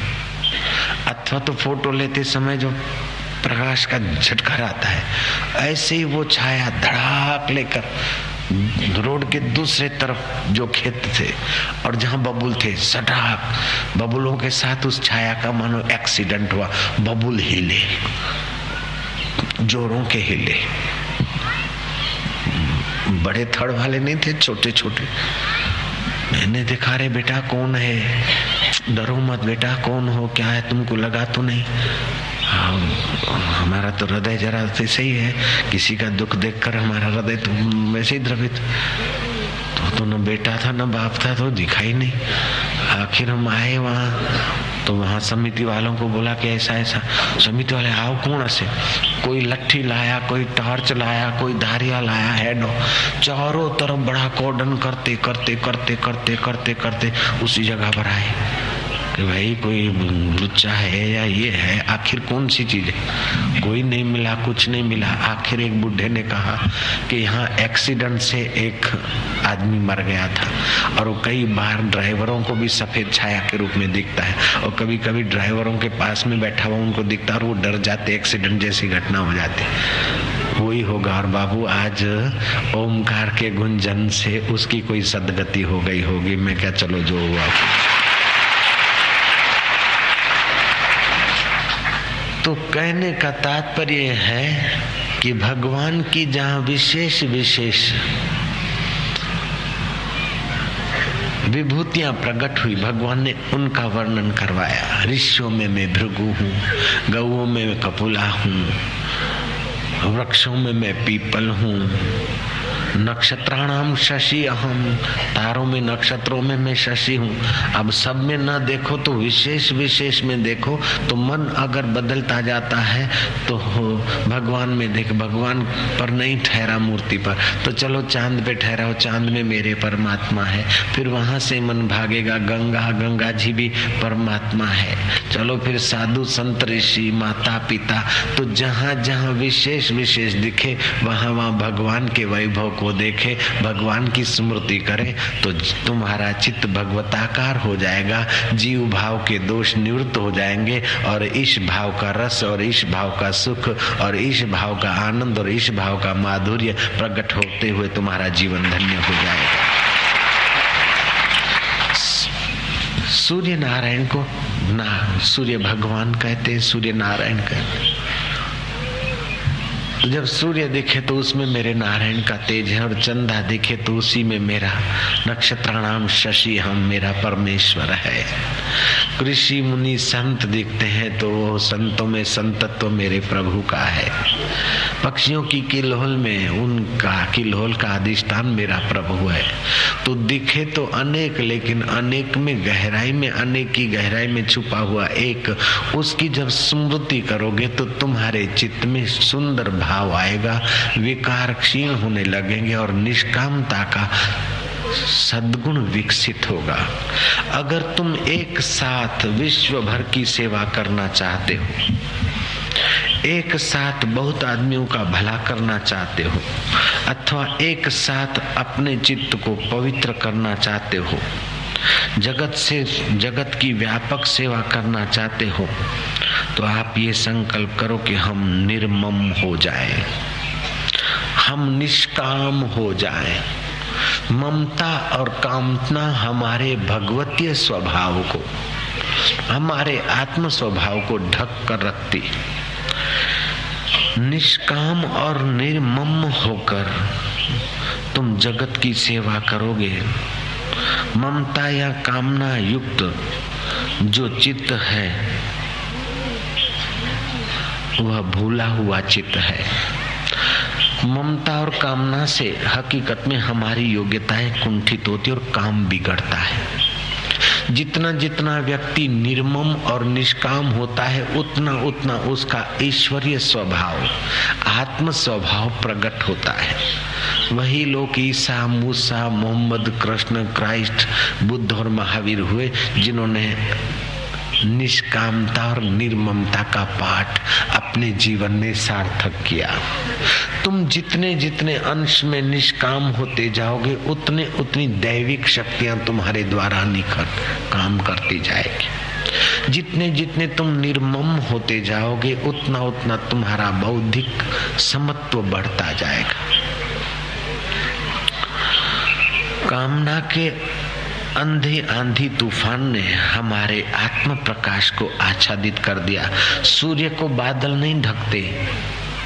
अथवा तो फोटो लेते समय जो प्रकाश का झटका आता है, ऐसे ही वो छाया धड़ाक लेकर रोड के दूसरे तरफ जो खेत थे और जहां बबुल थे, सटाक बबुलों के साथ उस छाया का मानो एक्सीडेंट हुआ। बबुल हिले, जोरों के हिले, बड़े थड़ वाले नहीं थे, छोटे छोटे। मैंने देखा, रे बेटा कौन है, डरो मत बेटा, कौन हो, क्या है, तुमको लगा तो नहीं। हमारा तो हृदय जरा वैसे ही है, किसी का दुख देखकर हमारा हृदय तो वैसे ही द्रवित। तो न बेटा था न बाप था, तो दिखाई नहीं। आखिर हम आए वहाँ, तो वहाँ समिति वालों को बोला कि ऐसा ऐसा। समिति वाले आओ, कौन से, कोई लट्ठी लाया, कोई टॉर्च लाया, कोई धारिया लाया, हेडो, चारों तरफ बड़ा कॉर्डन करते करते करते करते करते करते उसी जगह पर आए कि भाई कोई लुच्चा है या ये है, आखिर कौन सी चीज है। कोई नहीं मिला, कुछ नहीं मिला। आखिर एक बुढ़े ने कहा कि यहाँ एक्सीडेंट से एक आदमी मर गया था और वो कई बार ड्राइवरों को भी सफेद छाया के रूप में दिखता है और कभी कभी ड्राइवरों के पास में बैठा हुआ उनको दिखता और वो डर जाते, एक्सीडेंट जैसी घटना हो जाती। वही होगा। और बाबू आज ओमकार के गुंजन से उसकी कोई सदगति हो गई होगी। मैं क्या, चलो जो हुआ। तो कहने का तात्पर्य है कि भगवान की जहाँ विशेष विशेष विभूतियां प्रकट हुई, भगवान ने उनका वर्णन करवाया। ऋषियों में मैं भृगु हूँ, गौओं में मैं कपुला हूँ, वृक्षों में मैं पीपल हूँ, नक्षत्राणाम शशि अहम, तारों में नक्षत्रों में मैं शशि हूँ। अब सब में न देखो तो विशेष विशेष में देखो, तो मन अगर बदलता जाता है तो भगवान में देख, भगवान पर नहीं ठहरा मूर्ति पर, तो चलो चांद पे ठहराओ, चांद में मेरे परमात्मा है। फिर वहां से मन भागेगा, गंगा, गंगा जी भी परमात्मा है। चलो फिर साधु संत ऋषि माता पिता, तो जहां जहां विशेष विशेष दिखे वहां वहां भगवान के वैभव को देखे, भगवान की स्मृति करे, तो तुम्हारा चित्त भगवताकार हो जाएगा। जीव भाव के दोष निवृत्त हो जाएंगे और ईश भाव का रस और ईश भाव का सुख और ईश भाव का आनंद और ईश भाव का माधुर्य प्रकट होते हुए तुम्हारा जीवन धन्य हो जाएगा। सूर्य नारायण को ना सूर्य भगवान कहते, सूर्य नारायण कहते। जब सूर्य दिखे तो उसमें मेरे नारायण का तेज है और चंदा दिखे तो उसी में मेरा नक्षत्राणाम शशि हम, मेरा परमेश्वर है। ऋषि मुनि संत दिखते हैं तो वो संतों में संतत्व मेरे प्रभु का है। पक्षियों की किल्होल में उनका किल्होल का अधिष्ठान मेरा प्रभु है। तो दिखे तो अनेक, लेकिन अनेक में गहराई में, अनेक की गहराई में छुपा हुआ एक, उसकी जब स्मृति करोगे तो तुम्हारे चित्त में सुंदर भाव आएगा, विकार क्षीण होने लगेंगे और निष्कामता का सद्गुण विकसित होगा। अगर तुम एक साथ विश्व भर की सेवा करना चाहते हो, एक साथ बहुत आदमियों का भला करना चाहते हो, अथवा एक साथ अपने चित्त को पवित्र करना चाहते हो, जगत की व्यापक सेवा करना चाहते हो, तो आप ये संकल्प करो कि हम निर्मम हो जाएं, हम निष्काम हो जाएं। ममता और कामना हमारे भगवतीय स्वभाव को, हमारे आत्म स्वभाव को ढक कर रखती। निष्काम और निर्मम होकर तुम जगत की सेवा करोगे। ममता या कामना युक्त जो चित्त है वह भूला हुआ चित्त है। ममता और कामना से हकीकत में हमारी योग्यताएं कुंठित होती और काम बिगड़ता है। जितना जितना व्यक्ति निर्मम और निष्काम होता है उतना उतना उसका ईश्वरीय स्वभाव, आत्म स्वभाव प्रकट होता है। वही लोग ईसा, मूसा, मोहम्मद, कृष्ण, क्राइस्ट, बुद्ध और महावीर हुए जिन्होंने निष्कामता और निर्ममता का पाठ अपने जीवन में सार्थक किया। तुम जितने जितने अंश में निष्काम होते जाओगे उतने उतनी दैविक शक्तियां तुम्हारे द्वारा निखर काम करती जाएगी। जितने जितने तुम निर्मम होते जाओगे उतना उतना तुम्हारा बौद्धिक समत्व बढ़ता जाएगा। कामना के अंधे आंधी तूफान ने हमारे आत्म प्रकाश को आच्छादित कर दिया। सूर्य को बादल नहीं ढकते,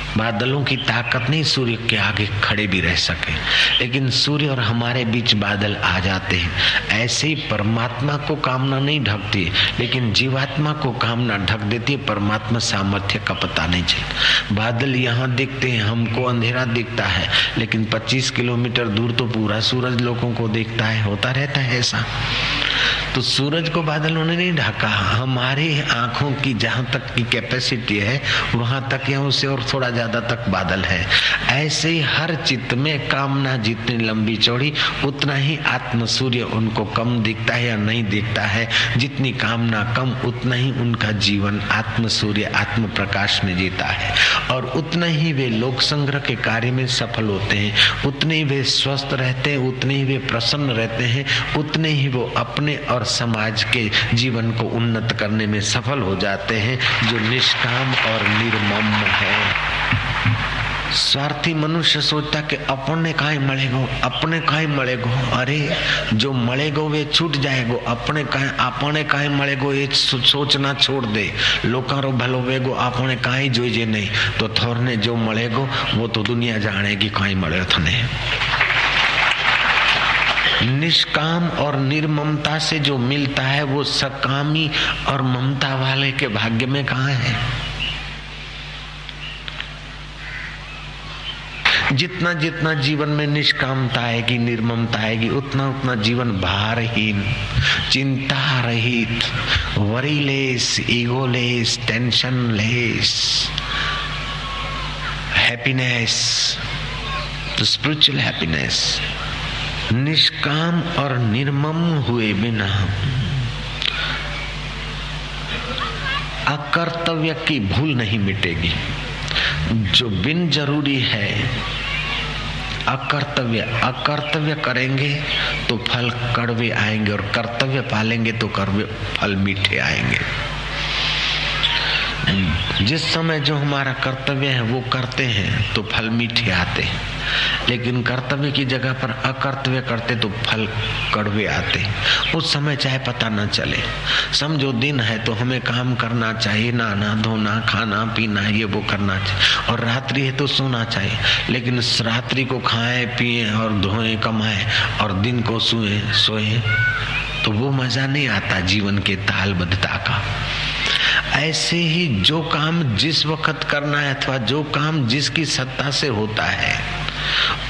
बादलों की ताकत नहीं सूर्य के आगे खड़े भी रह सके, लेकिन सूर्य और हमारे बीच बादल आ जाते हैं। ऐसे ही परमात्मा को कामना नहीं ढकती, लेकिन जीवात्मा को कामना ढक देती है। परमात्मा सामर्थ्य का पता नहीं चलता। बादल यहाँ दिखते हैं, हमको अंधेरा दिखता है, लेकिन 25 किलोमीटर दूर तो पूरा सूरज लोगों को दिखता है। होता रहता है ऐसा। तो सूरज को बादलों ने नहीं ढका, हमारी आंखों की जहां तक की कैपेसिटी है वहां तक या उससे और थोड़ा ज्यादा तक बादल है। ऐसे ही हर चित्त में कामना जितनी लंबी चौड़ी उतना ही आत्म सूर्य उनको कम दिखता है या नहीं दिखता है। जितनी कामना कम उतना ही उनका जीवन आत्म सूर्य आत्म प्रकाश में जीता है और उतना ही वे लोक संग्रह के कार्य में सफल होते हैं, उतने ही वे स्वस्थ रहते हैं, उतने ही वे प्रसन्न रहते हैं, उतने ही वो अपने और समाज के जीवन को उन्नत करने में सफल हो जाते हैं जो निष्काम और निर्मम है। स्वार्थी मनुष्य सोचता कि अपने काहे मलेगो, अपने काहे मलेगो। अरे जो मलेगो वे छूट जाएगो, अपने काहे मलेगो ये सोचना छोड़ दे। लोकारो भलो वेगो अपने काहे जोईजे नहीं तो थोरने जो मलेगो वो तो दुनिया जानेगी काहे मले थने। निष्काम और निर्ममता से जो मिलता है वो सकामी और ममता वाले के भाग्य में कहाँ है। जितना जितना जीवन में निष्कामता आएगी, निर्ममता आएगी, उतना उतना जीवन भारहीन, चिंता रहित, वरीलेस, ईगोलेस, टेंशनलेस, हैप्पीनेस, तो स्पिरिचुअल हैप्पीनेस। निष्काम और निर्मम हुए बिना अकर्तव्य की भूल नहीं मिटेगी। जो बिन जरूरी है अकर्तव्य करेंगे तो फल कड़वे आएंगे और कर्तव्य पालेंगे तो कड़वे फल मीठे आएंगे। जिस समय जो हमारा कर्तव्य है वो करते हैं तो फल मीठे आते हैं, लेकिन कर्तव्य की जगह पर अकर्तव्य करते तो फल कड़वे आते हैं। उस समय चाहे पता न चले, समझो दिन है तो हमें काम करना चाहिए, नहाना धोना खाना पीना ये वो करना चाहिए, और रात्रि है तो सोना चाहिए। लेकिन रात्रि को खाएं पिए और धोएं कमाएं और दिन को सोए तो वो मजा नहीं आता जीवन के तालबद्धता का। ऐसे ही जो काम जिस वक्त करना है अथवा जो काम जिसकी सत्ता से होता है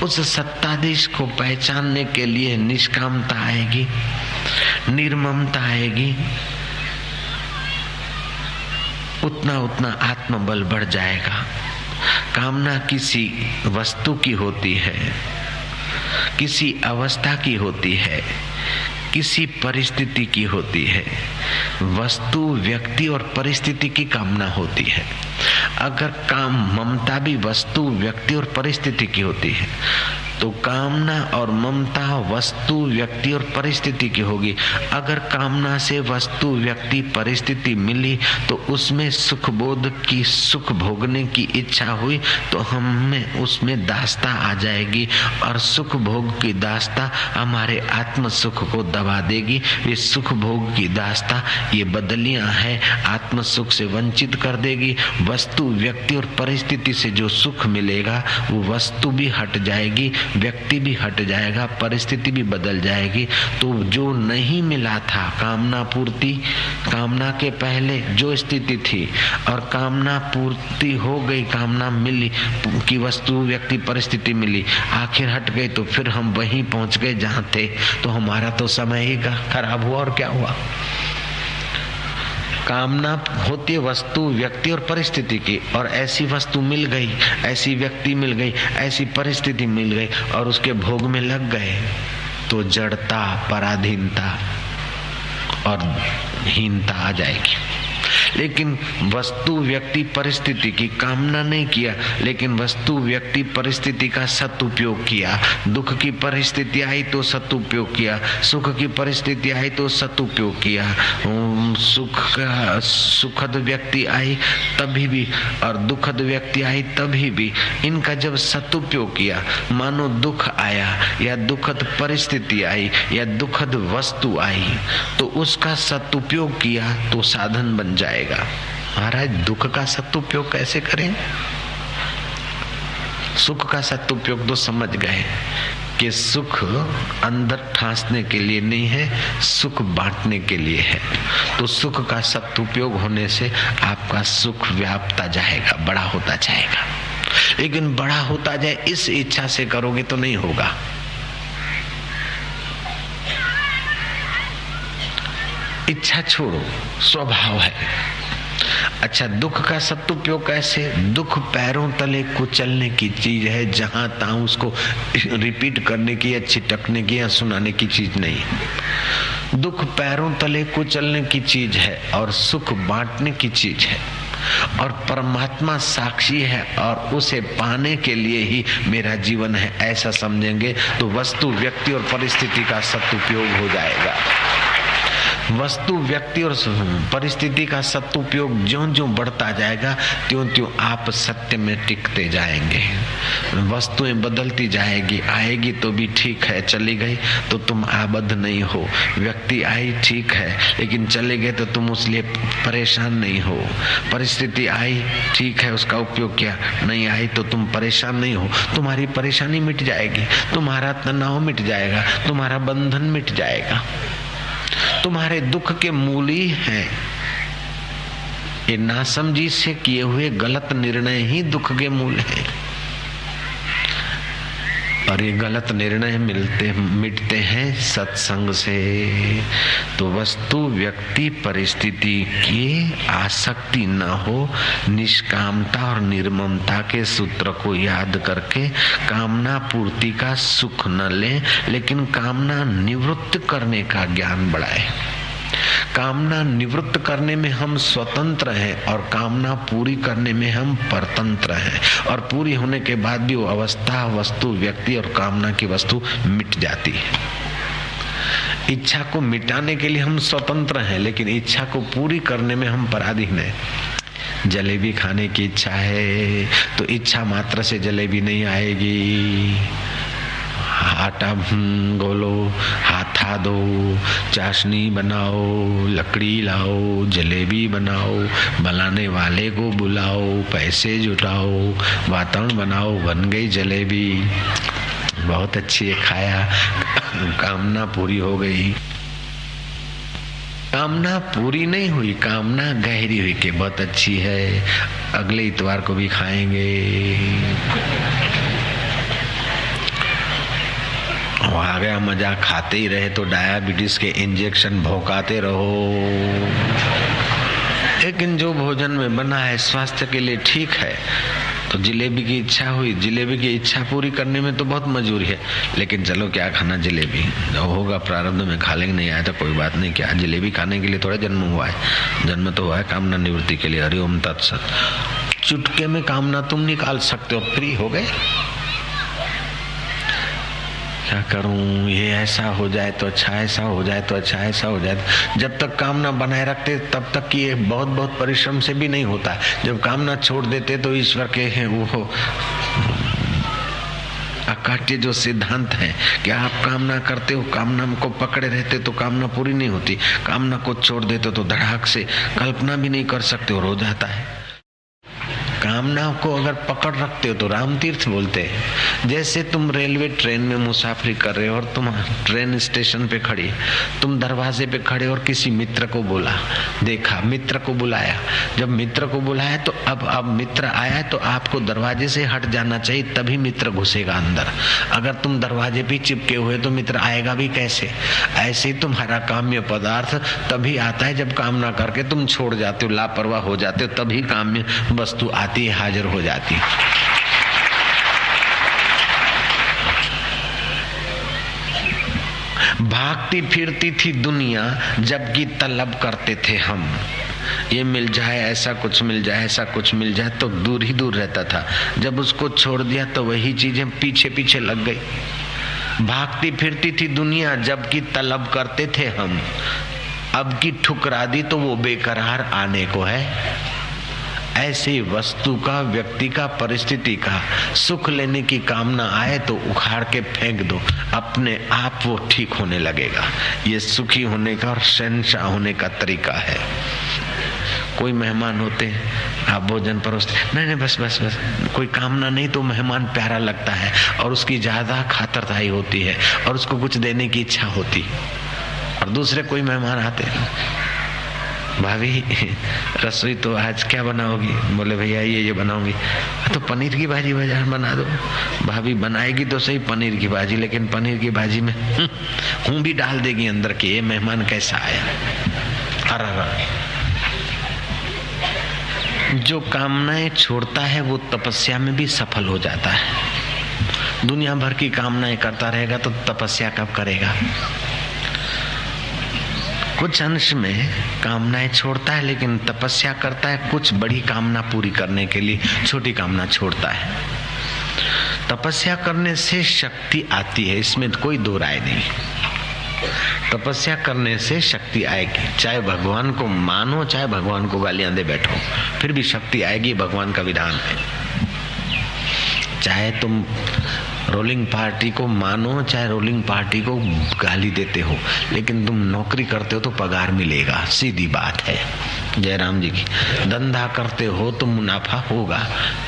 उस सत्ताधीश को पहचानने के लिए निष्कामता आएगी, निर्ममता आएगी, उतना उतना आत्मबल बढ़ जाएगा। कामना किसी वस्तु की होती है, किसी अवस्था की होती है, किसी परिस्थिति की होती है। वस्तु, व्यक्ति और परिस्थिति की कामना होती है। अगर काम ममता भी वस्तु, व्यक्ति और परिस्थिति की होती है तो कामना और ममता वस्तु, व्यक्ति और परिस्थिति की होगी। अगर कामना से वस्तु, व्यक्ति, परिस्थिति मिली तो उसमें सुख बोध की, सुख भोगने की इच्छा हुई तो हमें उसमें दास्ता आ जाएगी और सुख भोग की दास्ता हमारे आत्म सुख को दबा देगी। ये सुख भोग की दास्ता ये बदलियां है, आत्म सुख से वंचित कर देगी। वस्तु, व्यक्ति और परिस्थिति से जो सुख मिलेगा वो वस्तु भी हट जाएगी, व्यक्ति भी हट जाएगा, परिस्थिति भी बदल जाएगी। तो जो नहीं मिला था कामना पूर्ति, कामना के पहले जो स्थिति थी और कामना पूर्ति हो गई, कामना मिली कि वस्तु, व्यक्ति, परिस्थिति मिली, आखिर हट गई तो फिर हम वहीं पहुंच गए जहां थे। तो हमारा तो समय ही खराब हुआ और क्या हुआ। कामना होती है वस्तु, व्यक्ति और परिस्थिति की, और ऐसी वस्तु मिल गई, ऐसी व्यक्ति मिल गई, ऐसी परिस्थिति मिल गई और उसके भोग में लग गए तो जड़ता, पराधीनता और हीनता आ जाएगी। लेकिन वस्तु, व्यक्ति, परिस्थिति की कामना नहीं किया, लेकिन वस्तु, व्यक्ति, परिस्थिति का सदुपयोग किया। दुख की परिस्थिति आई तो सदुपयोग किया, सुख की परिस्थिति आई तो सदुपयोग किया, सुखद व्यक्ति आई तभी भी और दुखद व्यक्ति आई तभी भी, इनका जब सदुपयोग किया, मानो दुख आया या दुखद परिस्थिति आई या दुखद वस्तु आई तो उसका सदुपयोग किया तो साधन बन जाएगा। महाराज दुख का सदुपयोग कैसे करें? सुख का सदुपयोग तो समझ गए कि सुख अंदर ठांसने के लिए नहीं है, सुख बांटने के लिए है। तो सुख का सदुपयोग होने से आपका सुख व्यापता जाएगा, बड़ा होता जाएगा। लेकिन बड़ा होता जाए इस इच्छा से करोगे तो नहीं होगा। इच्छा छोड़ो, स्वभाव है। अच्छा, दुख का सदुपयोग कैसे? दुख पैरों तले कुचलने की चीज है, जहां तहां उसको रिपीट करने की या छिटकने की या सुनाने की चीज नहीं। दुख पैरों तले कुचलने की चीज है और सुख बांटने की चीज है। और परमात्मा साक्षी है और उसे पाने के लिए ही मेरा जीवन है, ऐसा समझेंगे तो वस्तु, व्यक्ति और परिस्थिति का सदुपयोग हो जाएगा। वस्तु, व्यक्ति और परिस्थिति का सदुपयोग ज्यों-ज्यों बढ़ता जाएगा त्यों-त्यों आप सत्य में टिकते जाएंगे। वस्तुएं बदलती जाएगी, आएगी तो भी ठीक है, चली गई तो तुम आबद्ध नहीं हो। व्यक्ति आई ठीक है, लेकिन चले गए तो तुम उसलिए परेशान नहीं हो। परिस्थिति आई ठीक है, उसका उपयोग किया, नहीं आई तो तुम परेशान नहीं हो। तुम्हारी परेशानी मिट जाएगी, तुम्हारा तनाव मिट जाएगा, तुम्हारा बंधन मिट जाएगा। तुम्हारे दुख के मूल ही हैं ये नासमझी से किए हुए गलत निर्णय ही दुख के मूल हैं। और ये गलत निर्णय मिटते हैं सत्संग से। तो वस्तु, व्यक्ति, परिस्थिति की आसक्ति न हो, निष्कामता और निर्ममता के सूत्र को याद करके कामना पूर्ति का सुख न लें, लेकिन कामना निवृत्त करने का ज्ञान बढ़ाए। कामना निवृत्त करने में हम स्वतंत्र हैं और कामना पूरी करने में हम परतंत्र हैं। और पूरी होने के बाद भी वो अवस्था, वस्तु, व्यक्ति और कामना की वस्तु मिट जाती है। इच्छा को मिटाने के लिए हम स्वतंत्र हैं, लेकिन इच्छा को पूरी करने में हम पराधीन हैं। जलेबी खाने की इच्छा है तो इच्छा मात्र से जलेबी नहीं आएगी। आटा गोलो, हाथा दो, चाशनी बनाओ, लकड़ी लाओ, जलेबी बनाओ, बनाने वाले को बुलाओ, पैसे जुटाओ, वातावरण बनाओ, बन गई जलेबी। बहुत अच्छी है, खाया, कामना पूरी हो गई। कामना पूरी नहीं हुई, कामना गहरी हुई कि बहुत अच्छी है, अगले इतवार को भी खाएंगे। आ गया मजा, खाते ही रहे तो डायबिटीज के इंजेक्शन भौंकाते रहो। लेकिन जो भोजन में बना है स्वास्थ्य के लिए ठीक है। तो जलेबी की इच्छा हुई, जलेबी की इच्छा पूरी करने में तो बहुत मजबूरी है, लेकिन चलो क्या खाना जलेबी, जो होगा प्रारब्ध में खा लेंगे, नहीं आया तो कोई बात नहीं। क्या जलेबी खाने के लिए थोड़ा जन्म हुआ है? जन्म तो हुआ है कामना निवृत्ति के लिए। हरिओम तत्सत। चुटके में कामना तुम निकाल सकते हो, फ्री हो गए। क्या करूं, ये ऐसा हो जाए तो अच्छा, ऐसा हो जाए तो अच्छा, ऐसा हो जाए। जब तक कामना बनाए रखते तब तक कि ये बहुत बहुत परिश्रम से भी नहीं होता। जब कामना छोड़ देते तो ईश्वर के हैं वो अकाट्य जो सिद्धांत है कि आप कामना करते हो, कामना को पकड़े रहते तो कामना पूरी नहीं होती। कामना को छोड़ देते तो धड़ाक से कल्पना भी नहीं कर सकते और हो जाता है। कामना को अगर पकड़ रखते हो तो राम तीर्थ बोलते हैं, जैसे तुम रेलवे ट्रेन में मुसाफरी कर रहे हो और तुम ट्रेन स्टेशन पे खड़ी, तुम दरवाजे पे खड़े और किसी मित्र को बोला, देखा, मित्र को बुलाया। जब मित्र को बुलाया तो अब मित्र आया तो आपको दरवाजे से हट जाना चाहिए, तभी मित्र घुसेगा अंदर। अगर तुम दरवाजे पे चिपके हुए तो मित्र आएगा भी कैसे। ऐसे ही तुम्हारा काम्य पदार्थ तभी आता है जब कामना करके तुम छोड़ जाते हो, लापरवाह हो जाते हो, तभी काम्य वस्तु हाजिर हो जाती। भागती फिरती थी दुनिया जबकि तलब करते थे हम, ये मिल जाए, ऐसा कुछ मिल जाए, ऐसा कुछ मिल जाए, तो दूर ही दूर रहता था। जब उसको छोड़ दिया तो वही चीजें पीछे पीछे लग गई। भागती फिरती थी दुनिया जबकि तलब करते थे हम, अब की ठुकरा दी तो वो बेकरार आने को है। ऐसी वस्तु का, व्यक्ति का, परिस्थिति का सुख लेने की कामना आए तो उखाड़ के फेंक दो, अपने आप वो ठीक होने लगेगा। ये सुखी होने का और शहंशाह होने का तरीका है। कोई मेहमान होते हैं, आप भोजन परोसते, नहीं बस बस बस, कोई कामना नहीं तो मेहमान प्यारा लगता है और उसकी ज्यादा खातिरदारी होती है और उसको कुछ देने की इच्छा होती। और दूसरे कोई मेहमान आते हैं, भाभी रसोई तो आज क्या बनाओगी? बोले भैया ये बनाऊंगी। तो पनीर की भाजी बाजार बना दो। भाभी बनाएगी तो सही पनीर की भाजी, लेकिन पनीर की भाजी में हूँ भी डाल देगी अंदर के ये मेहमान कैसा आया। अरे जो कामनाएं छोड़ता है वो तपस्या में भी सफल हो जाता है। दुनिया भर की कामनाएं करता रहेगा तो तपस्या कब करेगा? कुछ अंश में कामनाएं छोड़ता है लेकिन तपस्या करता है कुछ बड़ी कामना पूरी करने के लिए, छोटी कामना छोड़ता है। तपस्या करने से शक्ति आती है, इसमें कोई दो राय नहीं। तपस्या करने से शक्ति आएगी, चाहे भगवान को मानो चाहे भगवान को गालियां दे बैठो, फिर भी शक्ति आएगी, भगवान का विधान है। चाहे तुम रोलिंग पार्टी को मानो चाहे रोलिंग पार्टी को गाली देते हो, लेकिन तुम नौकरी करते हो तो पगार मिलेगा, सीधी बात है। जयराम जी की धंधा करते हो तो मुनाफा होगा,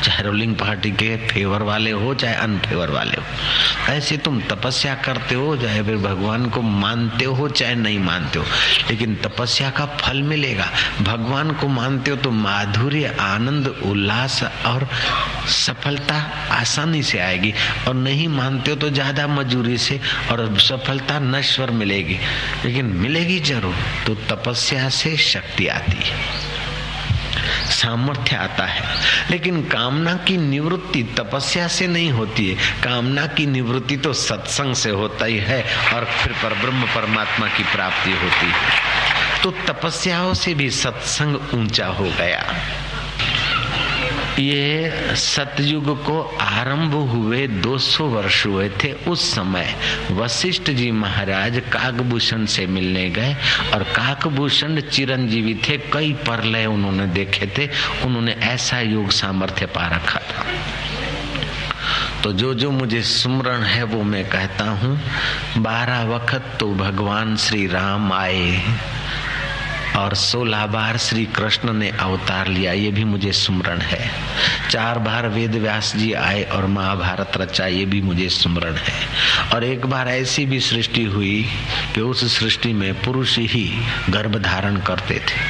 चाहे रोलिंग पार्टी के फेवर वाले हो चाहे अनफेवर वाले हो। ऐसे तुम तपस्या करते हो, चाहे फिर भगवान को मानते हो चाहे नहीं मानते हो, लेकिन तपस्या का फल मिलेगा। भगवान को मानते हो तो माधुर्य, आनंद, उल्लास और सफलता आसानी से आएगी, और नहीं मानते हो तो ज्यादा मजूरी से और सफलता नश्वर मिलेगी, लेकिन मिलेगी जरूर। तो तपस्या से शक्ति आती है, सामर्थ्य आता है। लेकिन कामना की निवृत्ति तपस्या से नहीं होती है, कामना की निवृत्ति तो सत्संग से होता ही है और फिर परब्रह्म परमात्मा की प्राप्ति होती है। तो तपस्याओं से भी सत्संग ऊंचा हो गया। ये सतयुग को आरंभ हुए 200 वर्ष हुए थे। उस समय वशिष्ठ जी महाराज काकभूषण से मिलने गए और काकभूषण चिरंजीवी थे, कई प्रलय उन्होंने देखे थे, उन्होंने ऐसा योग सामर्थ्य पा रखा था। तो जो मुझे सुमरण है वो मैं कहता हूँ। 12 वक्त तो भगवान श्री राम आए और 16 बार श्री कृष्ण ने अवतार लिया, ये भी मुझे सुमरण है। 4 बार वेद व्यास जी आए और महाभारत रचा, ये भी मुझे सुमरण है। और एक बार ऐसी भी सृष्टि हुई कि उस सृष्टि में पुरुष ही गर्भ धारण करते थे,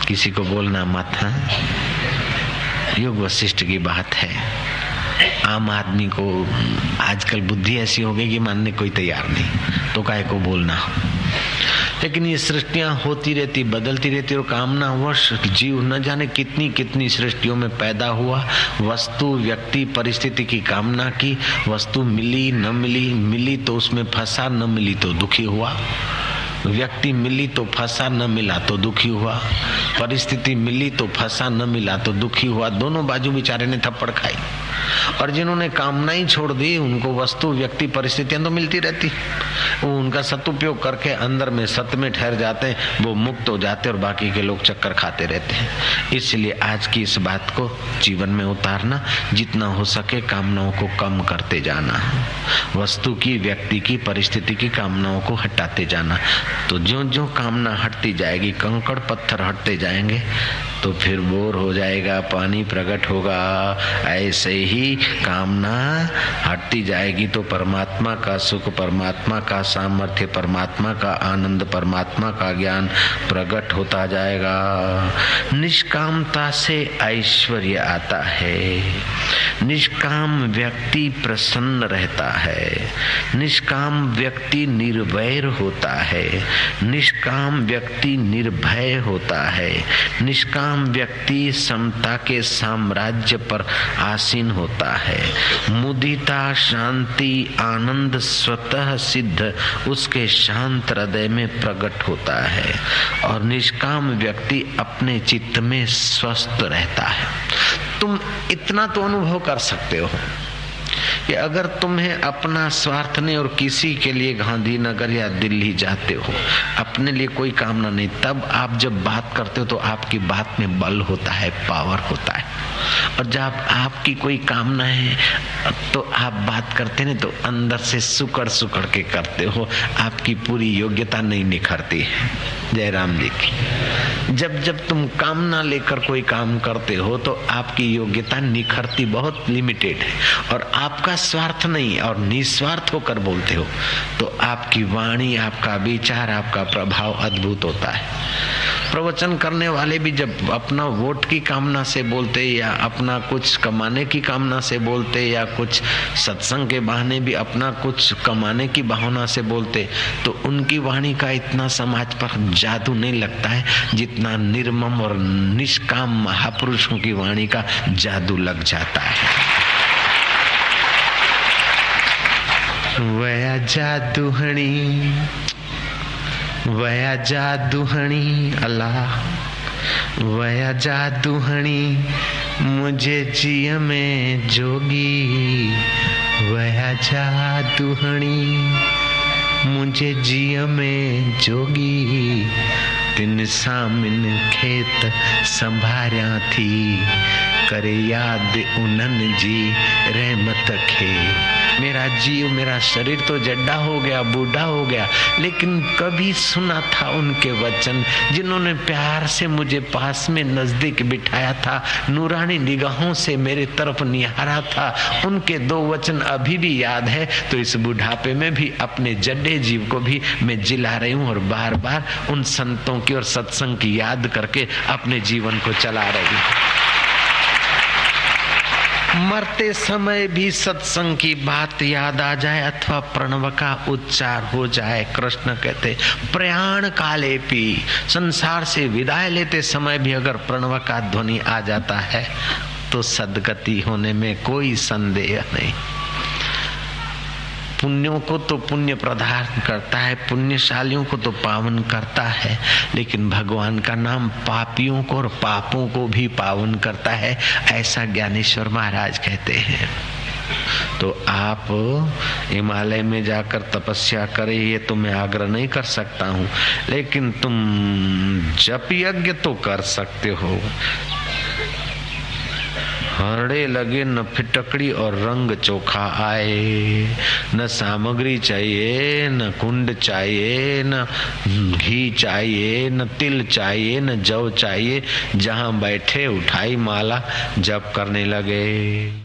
किसी को बोलना मत। युग वशिष्ठ की बात है। आम आदमी को आजकल बुद्धि ऐसी हो गई कि मानने कोई तैयार नहीं, तो काहे को बोलना। लेकिन ये सृष्टियां होती रहती, बदलती रहती, और कामना वश जीव न जाने कितनी कितनी सृष्टियों में पैदा हुआ। वस्तु, व्यक्ति, परिस्थिति की कामना की, वस्तु मिली न मिली, मिली तो उसमें फंसा, न मिली तो दुखी हुआ। व्यक्ति मिली तो फंसा, न मिला तो दुखी हुआ। परिस्थिति मिली तो फंसा, न मिला तो दुखी हुआ। दोनों बाजू बेचारे ने थप्पड़ खाई। और जिन्होंने कामना ही छोड़ दी उनको वस्तु व्यक्ति परिस्थितियां तो मिलती रहती, वो उनका सदुपयोग करके अंदर में सत्य में ठहर जाते हैं, वो मुक्त हो जाते और बाकी के लोग चक्कर खाते रहते हैं। इसलिए आज की इस बात को जीवन में उतारना, जितना हो सके कामनाओं को कम करते जाना, वस्तु की, व्यक्ति की, परिस्थिति की कामनाओं को हटाते जाना। तो ज्यों ज्यों कामना हटती जाएगी, कंकड़ पत्थर हटते जाएंगे, तो फिर बोर हो जाएगा, पानी प्रकट होगा। ऐसे ही कामना हटती जाएगी तो परमात्मा का सुख, परमात्मा का सामर्थ्य, परमात्मा का आनंद, परमात्मा का ज्ञान प्रकट होता जाएगा। निष्कामता से ऐश्वर्य आता है। निष्काम व्यक्ति प्रसन्न रहता है। निष्काम व्यक्ति निर्वैर होता है। निष्काम व्यक्ति निर्भय होता है। निष्काम व्यक्ति समता के साम्राज्य पर आसीन होता है। मुदिता, शांति, आनंद स्वतः सिद्ध उसके शांत हृदय में प्रकट होता है। और निष्काम व्यक्ति अपने चित्त में स्वस्थ रहता है। तुम इतना तो अनुभव कर सकते हो कि अगर तुम्हें अपना स्वार्थ नहीं और किसी के लिए गांधीनगर या दिल्ली जाते हो, अपने लिए कोई कामना नहीं, तब आप जब बात करते हो तो आपकी बात में बल होता है, पावर होता है। और जब आपकी कोई कामना है तो आप बात करते नहीं तो अंदर से सुकड़ सुकड़ के करते हो, आपकी पूरी योग्यता नहीं निखरती है। जय राम जी की। जब तुम कामना लेकर कोई काम करते हो तो आपकी योग्यता निखरती बहुत लिमिटेड है, और आपका स्वार्थ नहीं और निस्वार्थ होकर बोलते हो तो आपकी वाणी, आपका विचार, आपका प्रभाव अद्भुत होता है। प्रवचन करने वाले भी जब अपना वोट की कामना से बोलते या अपना कुछ कमाने की कामना से बोलते या कुछ सत्संग के बहाने भी अपना कुछ कमाने की भावना से बोलते तो उनकी वाणी का इतना समाज पर जादू नहीं लगता है जितना निर्मम और निष्काम महापुरुषों की वाणी का जादू लग जाता है। वया जादूहणी, वया जादूहणी अल्लाह, वया जादूहणी मुझे जिय में जोगी, वया जादूहणी मुझे जिय में जोगी। तिन सामिन खेत संभारिया थी, करे याद उन्हनि जी रहमत खे। मेरा जीव, मेरा शरीर तो जड्डा हो गया, बूढ़ा हो गया, लेकिन कभी सुना था उनके वचन, जिन्होंने प्यार से मुझे पास में नजदीक बिठाया था, नूरानी निगाहों से मेरे तरफ निहारा था। उनके 2 वचन अभी भी याद है, तो इस बुढ़ापे में भी अपने जड्डे जीव को भी मैं जिला रही हूँ और बार बार उन संतों की और सत्संग की याद करके अपने जीवन को चला रही हूँ। मरते समय भी सत्संग की बात याद आ जाए अथवा प्रणव का उच्चार हो जाए। कृष्ण कहते प्रयाण काले भी, संसार से विदाई लेते समय भी अगर प्रणव का ध्वनि आ जाता है तो सद्गति होने में कोई संदेह नहीं। पुण्यों को तो पुण्य प्रदान करता है, पुण्यशालियों को तो पावन करता है, लेकिन भगवान का नाम पापियों को और पापों को भी पावन करता है, ऐसा ज्ञानेश्वर महाराज कहते हैं। तो आप हिमालय में जाकर तपस्या करें ये तो मैं आग्रह नहीं कर सकता हूँ, लेकिन तुम जप यज्ञ तो कर सकते हो। हरड़े लगे न फिटकड़ी और रंग चोखा आए, न सामग्री चाहिए, न कुंड चाहिए, न घी चाहिए, न तिल चाहिए, न जव चाहिए। जहाँ बैठे उठाई माला, जप करने लगे।